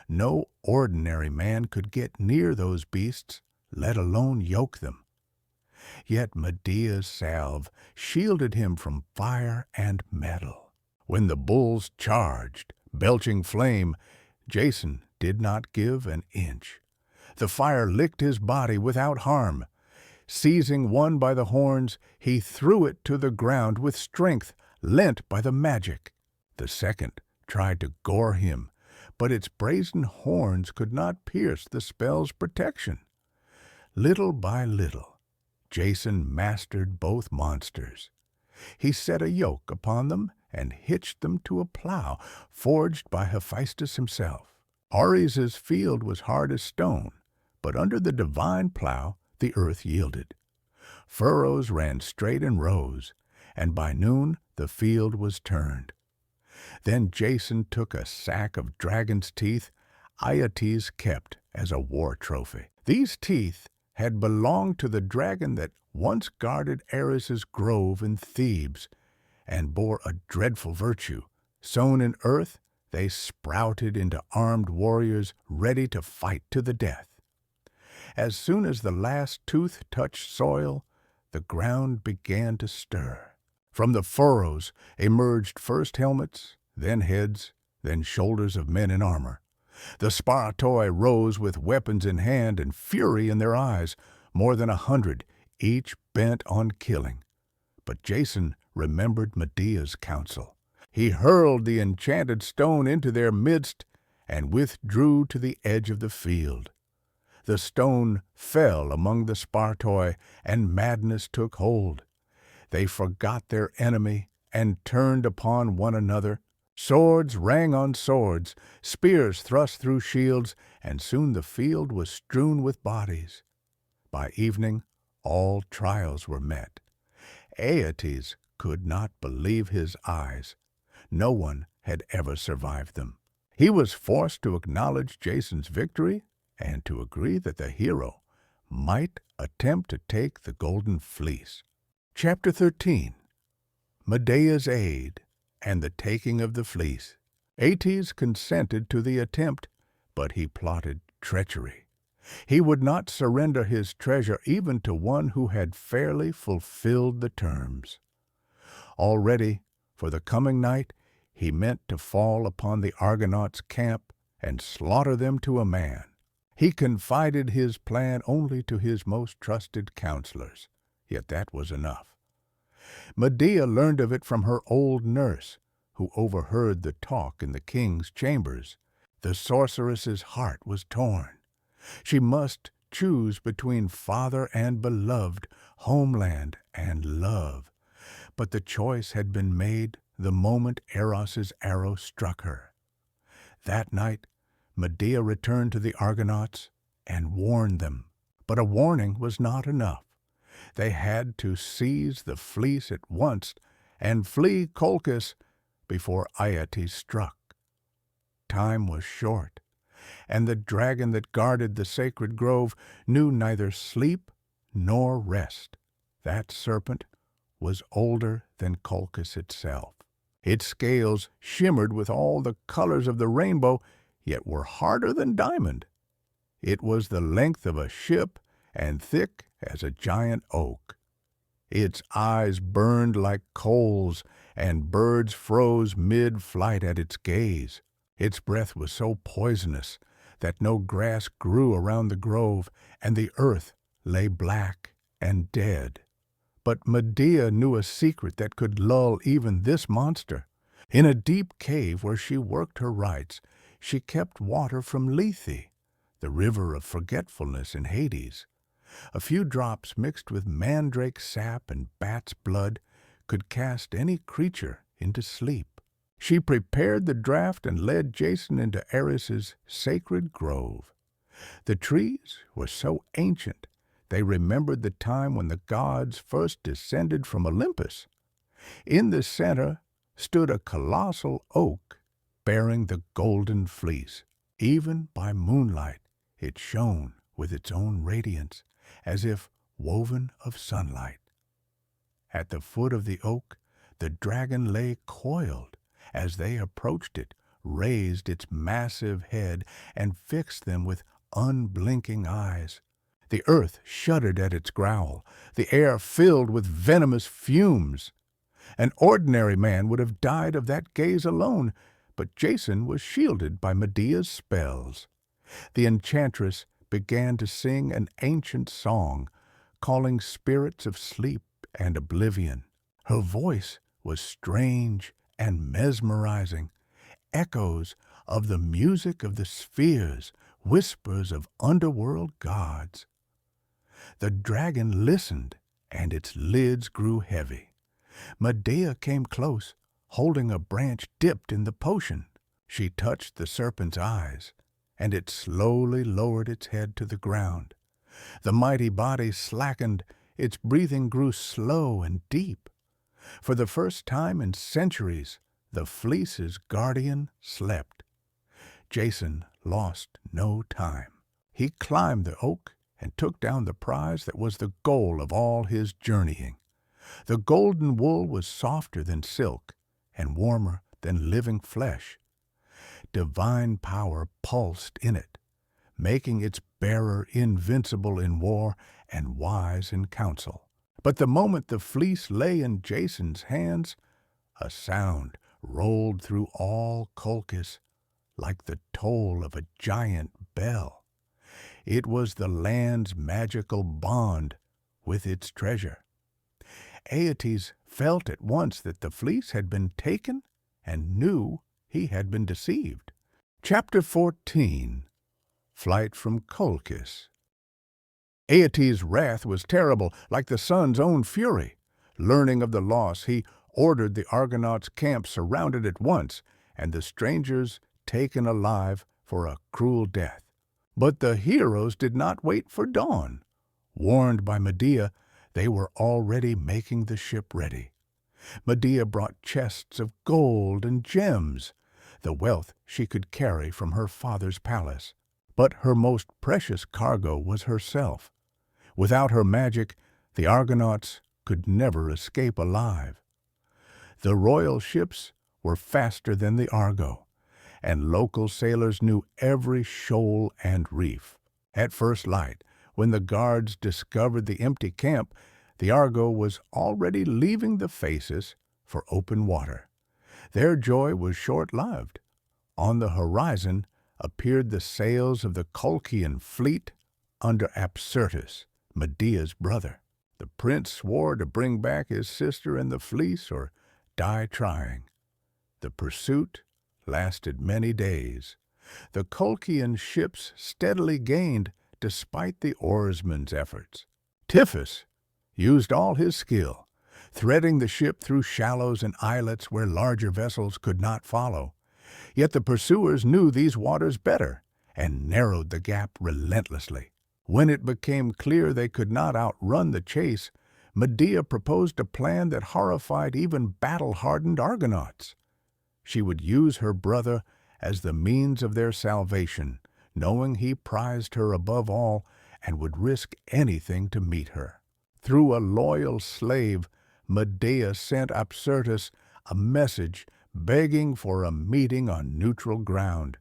No ordinary man could get near those beasts, let alone yoke them. Yet Medea's salve shielded him from fire and metal. When the bulls charged, belching flame, Jason did not give an inch. The fire licked his body without harm. Seizing one by the horns, he threw it to the ground with strength lent by the magic. The second tried to gore him, but its brazen horns could not pierce the spell's protection. Little by little, Jason mastered both monsters. He set a yoke upon them and hitched them to a plow forged by Hephaestus himself. Ares' field was hard as stone, but under the divine plow the earth yielded. Furrows ran straight in rows, and by noon the field was turned. Then Jason took a sack of dragon's teeth Aeëtes kept as a war trophy. These teeth had belonged to the dragon that once guarded Ares' grove in Thebes, and bore a dreadful virtue. Sown in earth, they sprouted into armed warriors ready to fight to the death. As soon as the last tooth touched soil, the ground began to stir. From the furrows emerged first helmets, then heads, then shoulders of men in armor. The Spartoi rose with weapons in hand and fury in their eyes, more than 100, each bent on killing. But Jason remembered Medea's counsel. He hurled the enchanted stone into their midst and withdrew to the edge of the field. The stone fell among the Spartoi, and madness took hold. They forgot their enemy and turned upon one another. Swords rang on swords, spears thrust through shields, and soon the field was strewn with bodies. By evening, all trials were met. Aeëtes could not believe his eyes. No one had ever survived them. He was forced to acknowledge Jason's victory and to agree that the hero might attempt to take the golden fleece. Chapter 13. Medea's Aid and the taking of the fleece. Aeëtes consented to the attempt, but he plotted treachery. He would not surrender his treasure even to one who had fairly fulfilled the terms. Already, for the coming night, he meant to fall upon the Argonauts' camp and slaughter them to a man. He confided his plan only to his most trusted counselors, yet that was enough. Medea learned of it from her old nurse, who overheard the talk in the king's chambers. The sorceress's heart was torn. She must choose between father and beloved, homeland and love. But the choice had been made the moment Eros's arrow struck her. That night, Medea returned to the Argonauts and warned them. But a warning was not enough. They had to seize the Fleece at once and flee Colchis before Aeëtes struck. Time was short, and the dragon that guarded the sacred grove knew neither sleep nor rest. That serpent was older than Colchis itself. Its scales shimmered with all the colors of the rainbow, yet were harder than diamond. It was the length of a ship and thick as a giant oak. Its eyes burned like coals, and birds froze mid-flight at its gaze. Its breath was so poisonous that no grass grew around the grove, and the earth lay black and dead. But Medea knew a secret that could lull even this monster. In a deep cave where she worked her rites, she kept water from Lethe, the river of forgetfulness in Hades. A few drops mixed with mandrake sap and bat's blood could cast any creature into sleep. She prepared the draught and led Jason into Ares's sacred grove. The trees were so ancient they remembered the time when the gods first descended from Olympus. In the center stood a colossal oak bearing the golden fleece. Even by moonlight it shone with its own radiance, as if woven of sunlight. At the foot of the oak, the dragon lay coiled. As they approached it, raised its massive head and fixed them with unblinking eyes. The earth shuddered at its growl, the air filled with venomous fumes. An ordinary man would have died of that gaze alone, but Jason was shielded by Medea's spells. The enchantress began to sing an ancient song, calling spirits of sleep and oblivion. Her voice was strange and mesmerizing, echoes of the music of the spheres, whispers of underworld gods. The dragon listened, and its lids grew heavy. Medea came close, holding a branch dipped in the potion. She touched the serpent's eyes, and it slowly lowered its head to the ground. The mighty body slackened, its breathing grew slow and deep. For the first time in centuries, the Fleece's guardian slept. Jason lost no time. He climbed the oak and took down the prize that was the goal of all his journeying. The golden wool was softer than silk and warmer than living flesh. Divine power pulsed in it, making its bearer invincible in war and wise in counsel. But the moment the fleece lay in Jason's hands, a sound rolled through all Colchis like the toll of a giant bell. It was the land's magical bond with its treasure. Aeëtes felt at once that the fleece had been taken and knew he had been deceived. Chapter 14. Flight from Colchis. Aeëtes' wrath was terrible, like the sun's own fury. Learning of the loss, he ordered the Argonauts' camp surrounded at once, and the strangers taken alive for a cruel death. But the heroes did not wait for dawn. Warned by Medea, they were already making the ship ready. Medea brought chests of gold and gems, the wealth she could carry from her father's palace. But her most precious cargo was herself. Without her magic, the Argonauts could never escape alive. The royal ships were faster than the Argo, and local sailors knew every shoal and reef. At first light, when the guards discovered the empty camp, the Argo was already leaving the Phasis for open water. Their joy was short-lived. On the horizon appeared the sails of the Colchian fleet under Apsyrtus, Medea's brother. The prince swore to bring back his sister and the Fleece or die trying. The pursuit lasted many days. The Colchian ships steadily gained despite the oarsmen's efforts. Tiphys used all his skill, threading the ship through shallows and islets where larger vessels could not follow. Yet the pursuers knew these waters better and narrowed the gap relentlessly. When it became clear they could not outrun the chase, Medea proposed a plan that horrified even battle-hardened Argonauts. She would use her brother as the means of their salvation, knowing he prized her above all and would risk anything to meet her. Through a loyal slave, Medea sent Apsyrtus a message begging for a meeting on neutral ground.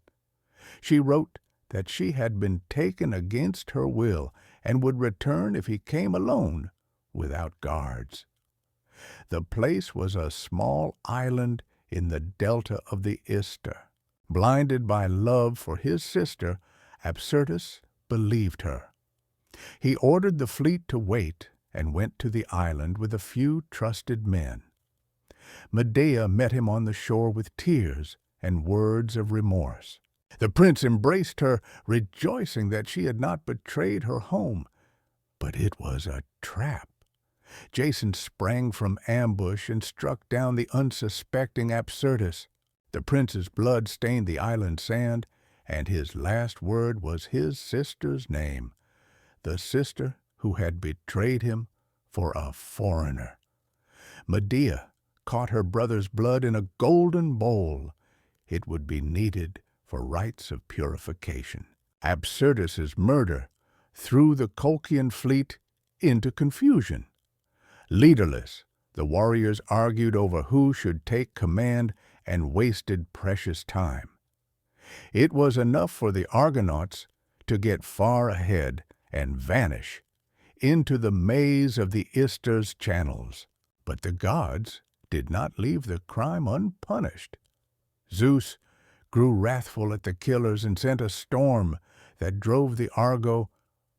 She wrote that she had been taken against her will and would return if he came alone, without guards. The place was a small island in the delta of the Ister. Blinded by love for his sister, Apsyrtus believed her. He ordered the fleet to wait and went to the island with a few trusted men. Medea met him on the shore with tears and words of remorse. The prince embraced her, rejoicing that she had not betrayed her home. But it was a trap. Jason sprang from ambush and struck down the unsuspecting Apsyrtus. The prince's blood stained the island sand, and his last word was his sister's name, the sister who had betrayed him for a foreigner. Medea caught her brother's blood in a golden bowl. It would be needed for rites of purification. Apsyrtus's murder threw the Colchian fleet into confusion. Leaderless, the warriors argued over who should take command and wasted precious time. It was enough for the Argonauts to get far ahead and vanish into the maze of the Ister's channels. But the gods did not leave the crime unpunished. Zeus grew wrathful at the killers and sent a storm that drove the Argo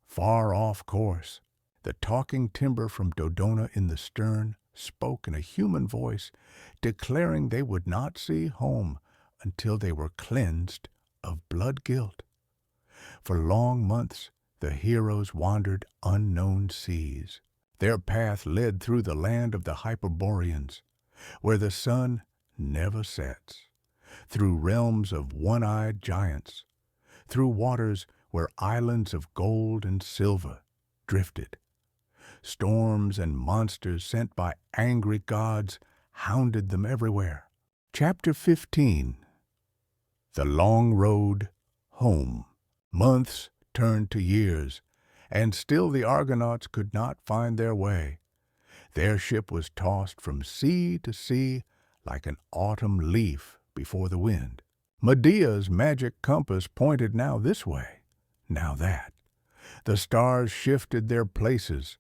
far off course. The talking timber from Dodona in the stern spoke in a human voice, declaring they would not see home until they were cleansed of blood guilt. For long months the heroes wandered unknown seas. Their path led through the land of the Hyperboreans, where the sun never sets, through realms of one-eyed giants, through waters where islands of gold and silver drifted. Storms and monsters sent by angry gods hounded them everywhere. Chapter 15. The Long Road Home. Months turned to years, and still the Argonauts could not find their way. Their ship was tossed from sea to sea like an autumn leaf before the wind. Medea's magic compass pointed now this way, now that. The stars shifted their places.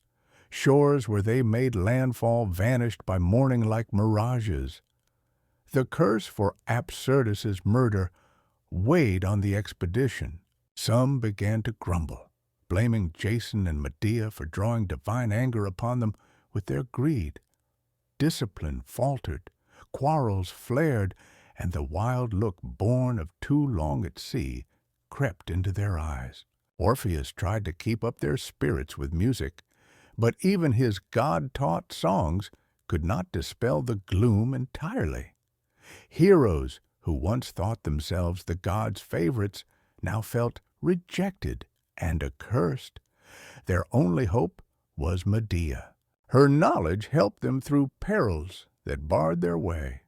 Shores where they made landfall vanished by morning like mirages. The curse for Apsyrtus's murder weighed on the expedition. Some began to grumble, blaming Jason and Medea for drawing divine anger upon them with their greed. Discipline faltered, quarrels flared, and the wild look born of too long at sea crept into their eyes. Orpheus tried to keep up their spirits with music, but even his god-taught songs could not dispel the gloom entirely. Heroes who once thought themselves the gods' favorites now felt rejected and accursed. Their only hope was Medea. Her knowledge helped them through perils that barred their way.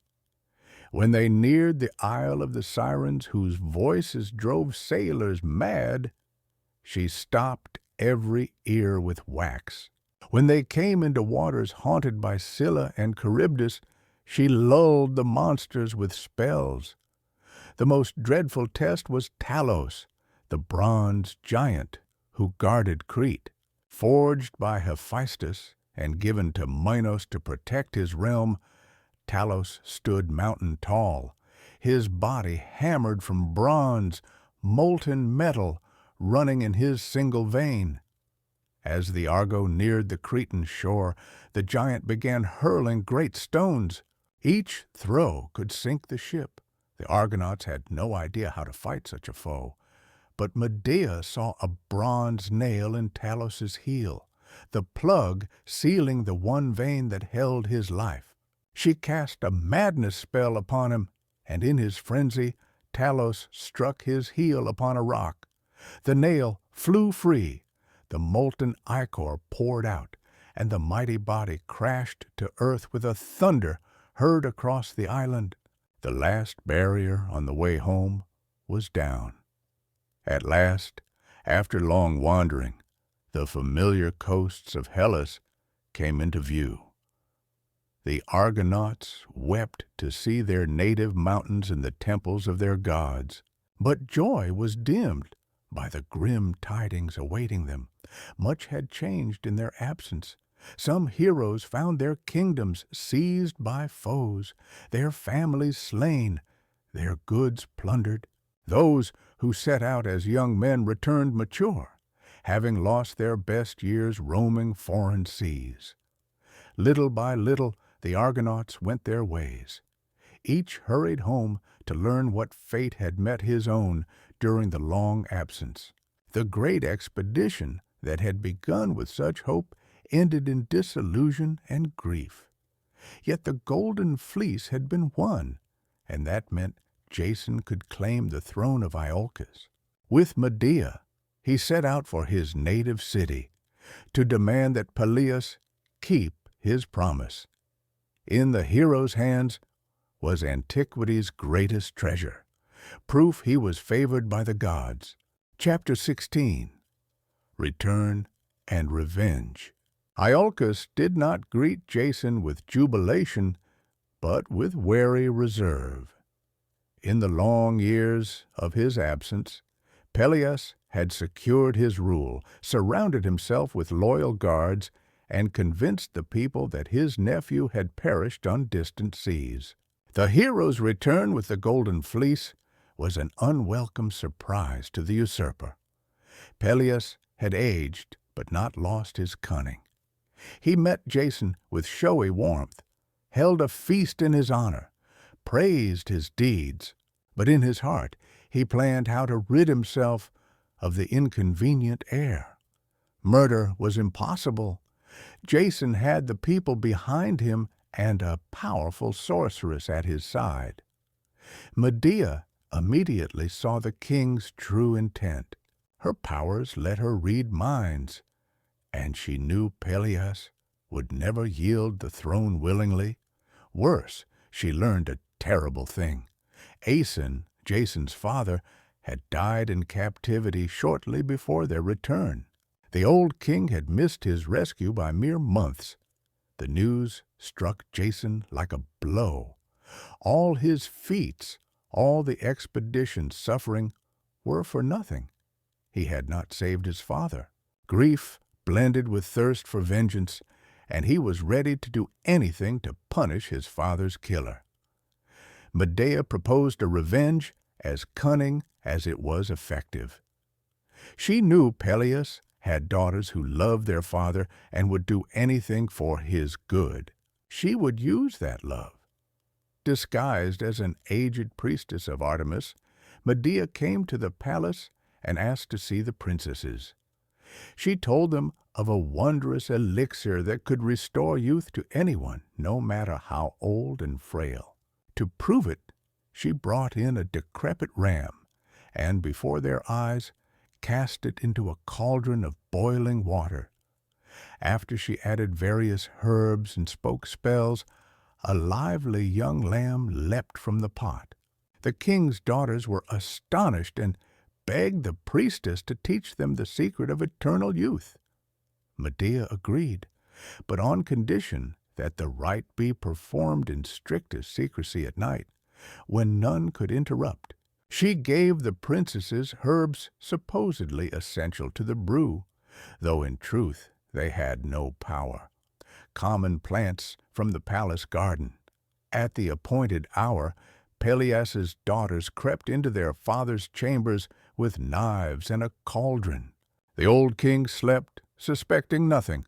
When they neared the Isle of the Sirens, whose voices drove sailors mad, she stopped every ear with wax. When they came into waters haunted by Scylla and Charybdis, she lulled the monsters with spells. The most dreadful test was Talos, the bronze giant who guarded Crete. Forged by Hephaestus and given to Minos to protect his realm, Talos stood mountain tall, his body hammered from bronze, molten metal running in his single vein. As the Argo neared the Cretan shore, the giant began hurling great stones. Each throw could sink the ship. The Argonauts had no idea how to fight such a foe. But Medea saw a bronze nail in Talos's heel, the plug sealing the one vein that held his life. She cast a madness spell upon him, and in his frenzy, Talos struck his heel upon a rock. The nail flew free, the molten ichor poured out, and the mighty body crashed to earth with a thunder heard across the island. The last barrier on the way home was down. At last, after long wandering, the familiar coasts of Hellas came into view. The Argonauts wept to see their native mountains and the temples of their gods. But joy was dimmed by the grim tidings awaiting them. Much had changed in their absence. Some heroes found their kingdoms seized by foes, their families slain, their goods plundered. Those who set out as young men returned mature, having lost their best years roaming foreign seas. Little by little, the Argonauts went their ways. Each hurried home to learn what fate had met his own during the long absence. The great expedition that had begun with such hope ended in disillusion and grief. Yet the golden fleece had been won, and that meant Jason could claim the throne of Iolcus. With Medea, he set out for his native city to demand that Peleus keep his promise. In the hero's hands was antiquity's greatest treasure, proof he was favored by the gods. Chapter 16. Return and Revenge. Iolcus did not greet Jason with jubilation, but with wary reserve. In the long years of his absence, Peleus had secured his rule, surrounded himself with loyal guards, and convinced the people that his nephew had perished on distant seas. The hero's return with the golden fleece was an unwelcome surprise to the usurper. Peleus had aged but not lost his cunning. He met Jason with showy warmth, held a feast in his honor, praised his deeds, but in his heart he planned how to rid himself of the inconvenient heir. Murder was impossible. Jason had the people behind him and a powerful sorceress at his side. Medea immediately saw the king's true intent. Her powers let her read minds, and she knew Peleus would never yield the throne willingly. Worse, she learned a terrible thing. Aeson, Jason's father, had died in captivity shortly before their return. The old king had missed his rescue by mere months. The news struck Jason like a blow. All his feats, all the expedition's suffering, were for nothing. He had not saved his father. Grief blended with thirst for vengeance, and he was ready to do anything to punish his father's killer. Medea proposed a revenge as cunning as it was effective. She knew Peleus had daughters who loved their father and would do anything for his good. She would use that love. Disguised as an aged priestess of Artemis, Medea came to the palace and asked to see the princesses. She told them of a wondrous elixir that could restore youth to anyone, no matter how old and frail. To prove it, she brought in a decrepit ram, and before their eyes cast it into a cauldron of boiling water. After she added various herbs and spoke spells, a lively young lamb leapt from the pot. The king's daughters were astonished and begged the priestess to teach them the secret of eternal youth. Medea agreed, but on condition that the rite be performed in strictest secrecy at night, when none could interrupt. She gave the princesses herbs supposedly essential to the brew, though in truth they had no power. Common plants from the palace garden. At the appointed hour, Peleus's daughters crept into their father's chambers with knives and a cauldron. The old king slept, suspecting nothing.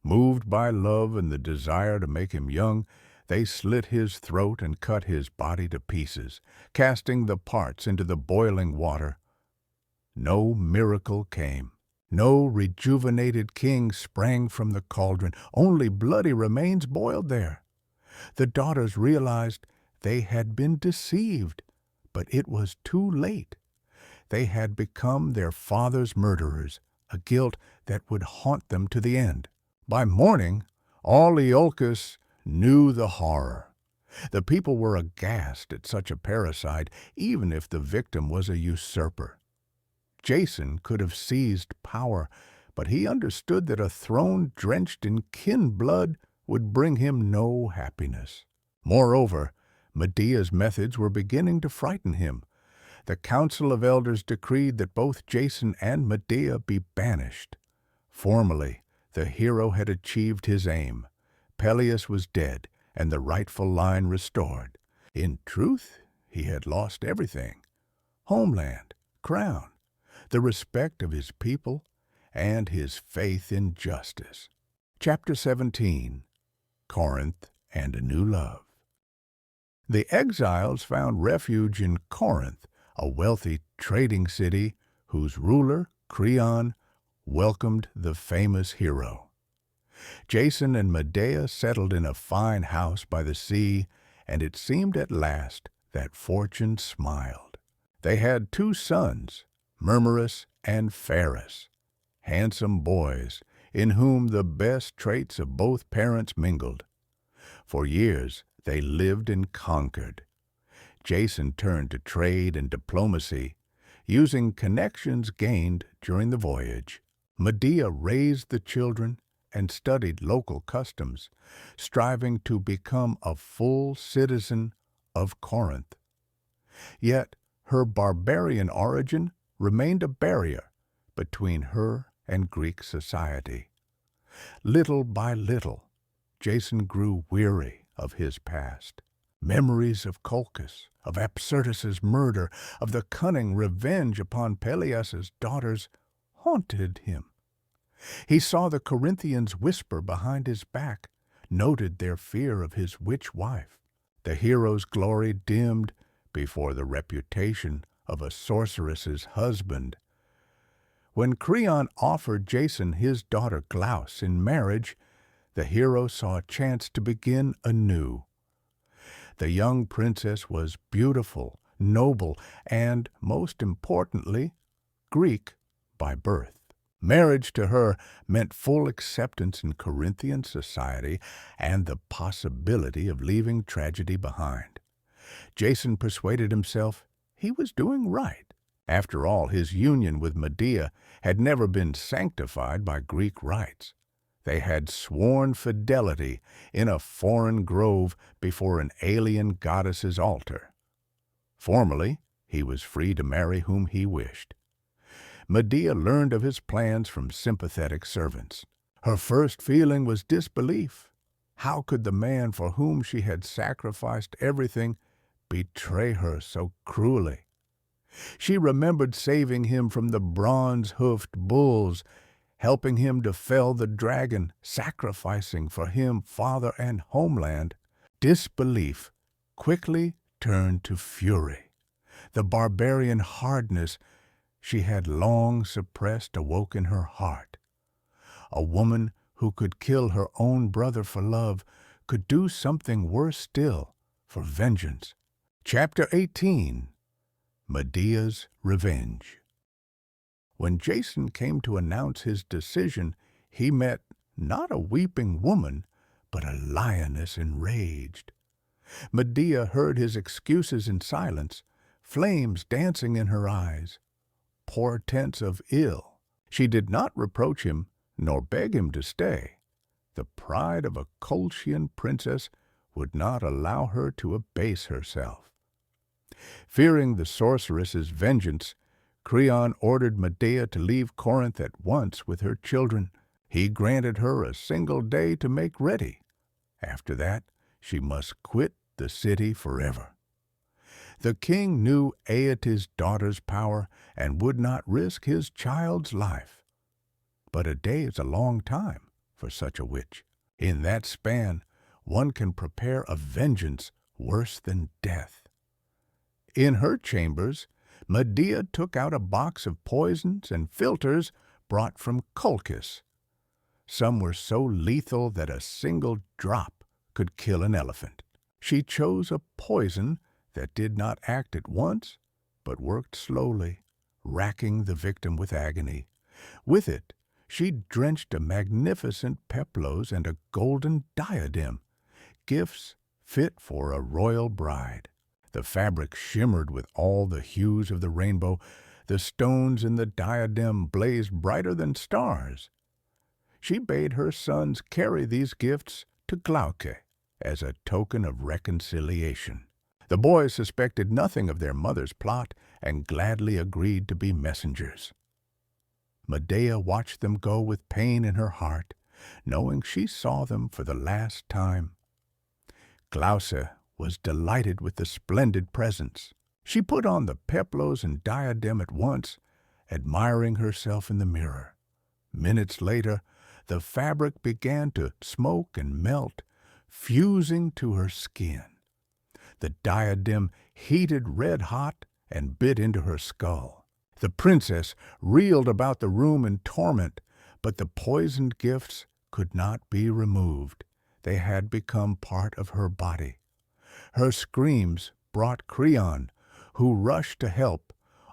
Moved by love and the desire to make him young, they slit his throat and cut his body to pieces, casting the parts into the boiling water. No miracle came. No rejuvenated king sprang from the cauldron. Only bloody remains boiled there. The daughters realized they had been deceived, but it was too late. They had become their father's murderers, a guilt that would haunt them to the end. By morning, all Aeolus knew the horror. The people were aghast at such a parricide, even if the victim was a usurper. Jason could have seized power, but he understood that a throne drenched in kin blood would bring him no happiness. Moreover, Medea's methods were beginning to frighten him. The Council of Elders decreed that both Jason and Medea be banished. Formally, the hero had achieved his aim. Peleus was dead, and the rightful line restored. In truth, he had lost everything: homeland, crown, the respect of his people, and his faith in justice. Chapter 17. Corinth and a New Love. The exiles found refuge in Corinth, a wealthy trading city whose ruler, Chiron, welcomed the famous hero. Jason and Medea settled in a fine house by the sea, and it seemed at last that fortune smiled. They had 2 sons, Murmurus and Pharis, handsome boys in whom the best traits of both parents mingled. For years they lived and conquered. Jason turned to trade and diplomacy, using connections gained during the voyage. Medea raised the children and studied local customs, striving to become a full citizen of Corinth. Yet her barbarian origin remained a barrier between her and Greek society. Little by little, Jason grew weary of his past. Memories of Colchis, of Apsyrtus's murder, of the cunning revenge upon Peleus's daughters haunted him. He saw the Corinthians whisper behind his back, noted their fear of his witch wife. The hero's glory dimmed before the reputation of a sorceress's husband. When Chiron offered Jason his daughter Glaus in marriage, the hero saw a chance to begin anew. The young princess was beautiful, noble, and, most importantly, Greek by birth. Marriage to her meant full acceptance in Corinthian society and the possibility of leaving tragedy behind. Jason persuaded himself he was doing right. After all, his union with Medea had never been sanctified by Greek rites. They had sworn fidelity in a foreign grove before an alien goddess's altar. Formally, he was free to marry whom he wished. Medea learned of his plans from sympathetic servants. Her first feeling was disbelief. How could the man for whom she had sacrificed everything betray her so cruelly? She remembered saving him from the bronze-hoofed bulls, helping him to fell the dragon, sacrificing for him father and homeland. Disbelief quickly turned to fury. The barbarian hardness she had long suppressed awoke in her heart. A woman who could kill her own brother for love could do something worse still for vengeance. Chapter 18. Medea's Revenge. When Jason came to announce his decision, he met not a weeping woman, but a lioness enraged. Medea heard his excuses in silence, flames dancing in her eyes. Portents of ill. She did not reproach him, nor beg him to stay. The pride of a Colchian princess would not allow her to abase herself. Fearing the sorceress's vengeance, Chiron ordered Medea to leave Corinth at once with her children. He granted her a single day to make ready. After that, she must quit the city forever. The king knew Aeëtes' daughter's power and would not risk his child's life. But a day is a long time for such a witch. In that span, one can prepare a vengeance worse than death. In her chambers, Medea took out a box of poisons and philters brought from Colchis. Some were so lethal that a single drop could kill an elephant. She chose a poison that did not act at once, but worked slowly, racking the victim with agony. With it, she drenched a magnificent peplos and a golden diadem, gifts fit for a royal bride. The fabric shimmered with all the hues of the rainbow. The stones in the diadem blazed brighter than stars. She bade her sons carry these gifts to Glauce as a token of reconciliation. The boys suspected nothing of their mother's plot and gladly agreed to be messengers. Medea watched them go with pain in her heart, knowing she saw them for the last time. Glauce was delighted with the splendid presents. She put on the peplos and diadem at once, admiring herself in the mirror. Minutes later, the fabric began to smoke and melt, fusing to her skin. The diadem heated red hot and bit into her skull. The princess reeled about the room in torment, but the poisoned gifts could not be removed. They had become part of her body. Her screams brought Chiron, who rushed to help,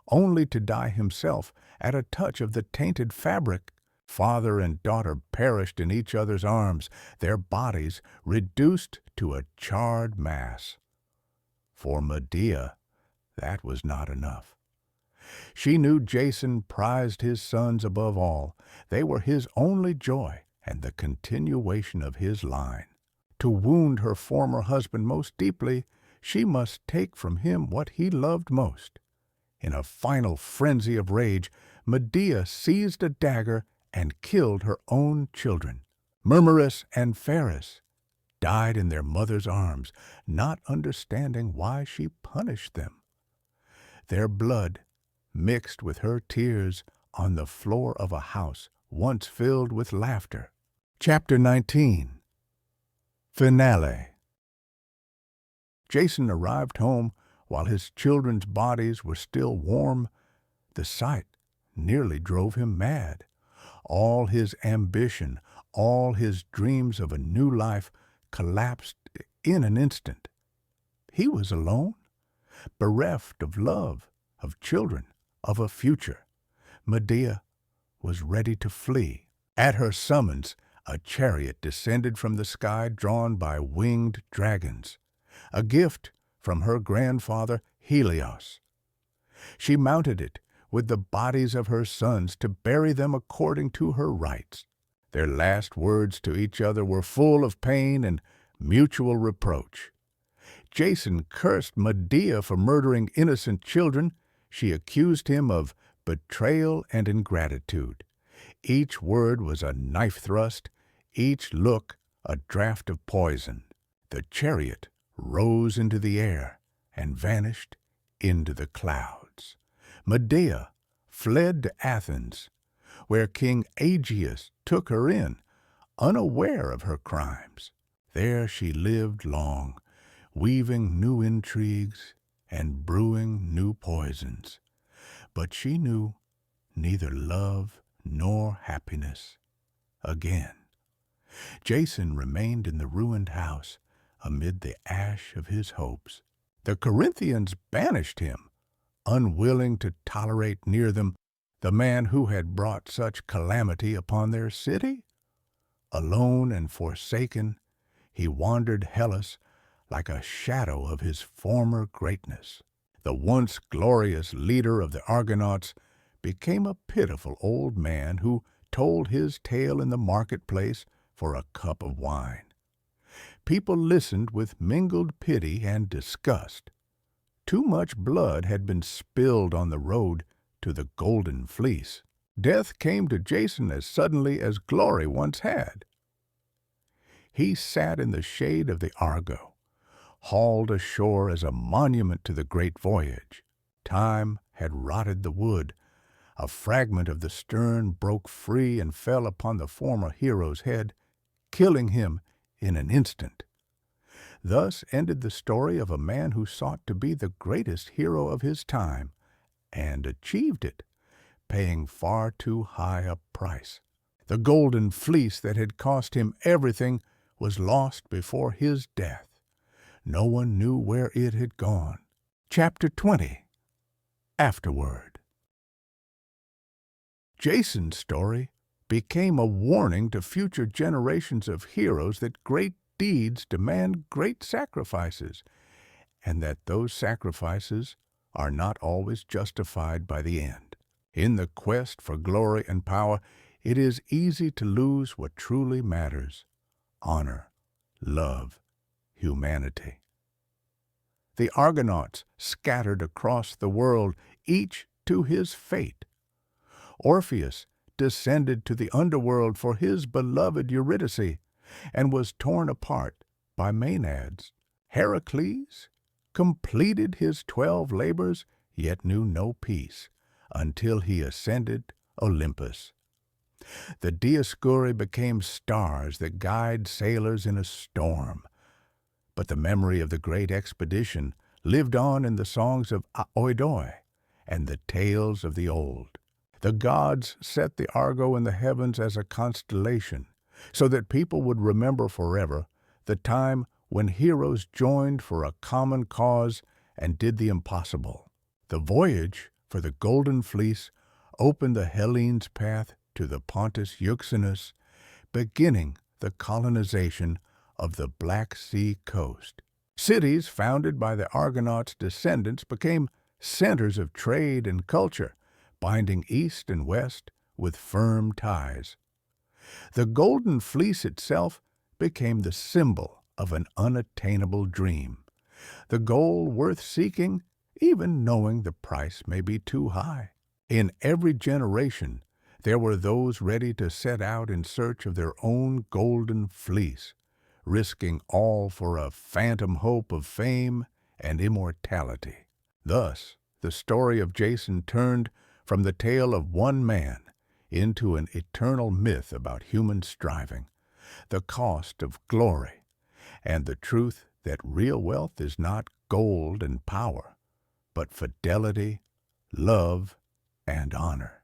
only to die himself at a touch of the tainted fabric. Father and daughter perished in each other's arms, their bodies reduced to a charred mass. For Medea, that was not enough. She knew Jason prized his sons above all. They were his only joy and the continuation of his line. To wound her former husband most deeply, she must take from him what he loved most. In a final frenzy of rage, Medea seized a dagger and killed her own children. Murmurus and Pharis died in their mother's arms, not understanding why she punished them. Their blood mixed with her tears on the floor of a house once filled with laughter. Chapter 19. Finale. Jason arrived home while his children's bodies were still warm. The sight nearly drove him mad. All his ambition, all his dreams of a new life collapsed in an instant. He was alone, bereft of love, of children, of a future. Medea was ready to flee. At her summons, a chariot descended from the sky drawn by winged dragons, a gift from her grandfather Helios. She mounted it with the bodies of her sons to bury them according to her rites. Their last words to each other were full of pain and mutual reproach. Jason cursed Medea for murdering innocent children. She accused him of betrayal and ingratitude. Each word was a knife thrust, each look a draught of poison. The chariot rose into the air and vanished into the clouds. Medea fled to Athens, where King Aegeus took her in, unaware of her crimes. There she lived long, weaving new intrigues and brewing new poisons. But she knew neither love nor happiness again. Jason remained in the ruined house amid the ash of his hopes. The Corinthians banished him, unwilling to tolerate near them the man who had brought such calamity upon their city. Alone and forsaken, he wandered Hellas like a shadow of his former greatness. The once glorious leader of the Argonauts became a pitiful old man who told his tale in the marketplace for a cup of wine. People listened with mingled pity and disgust. Too much blood had been spilled on the road to the Golden Fleece. Death came to Jason as suddenly as glory once had. He sat in the shade of the Argo, hauled ashore as a monument to the great voyage. Time had rotted the wood. A fragment of the stern broke free and fell upon the former hero's head, killing him in an instant. Thus ended the story of a man who sought to be the greatest hero of his time, and achieved it, paying far too high a price. The Golden Fleece that had cost him everything was lost before his death. No one knew where it had gone. Chapter 20. Afterword. Jason's story became a warning to future generations of heroes that great deeds demand great sacrifices, and that those sacrifices are not always justified by the end. In the quest for glory and power, it is easy to lose what truly matters: honor, love, humanity. The Argonauts scattered across the world, each to his fate. Orpheus descended to the underworld for his beloved Eurydice, and was torn apart by Maenads. Heracles completed his 12 labors, yet knew no peace, until he ascended Olympus. The Dioscuri became stars that guide sailors in a storm. But the memory of the great expedition lived on in the songs of Aeëtes and the tales of the old. The gods set the Argo in the heavens as a constellation, so that people would remember forever the time when heroes joined for a common cause and did the impossible. The voyage for the Golden Fleece opened the Hellenes' path to the Pontus Euxinus, beginning the colonization of the Black Sea coast. Cities founded by the Argonauts' descendants became centers of trade and culture, binding east and west with firm ties. The Golden Fleece itself became the symbol of an unattainable dream, the goal worth seeking, even knowing the price may be too high. In every generation, there were those ready to set out in search of their own Golden Fleece, risking all for a phantom hope of fame and immortality. Thus, the story of Jason turned from the tale of one man into an eternal myth about human striving, the cost of glory, and the truth that real wealth is not gold and power, but fidelity, love, and honor.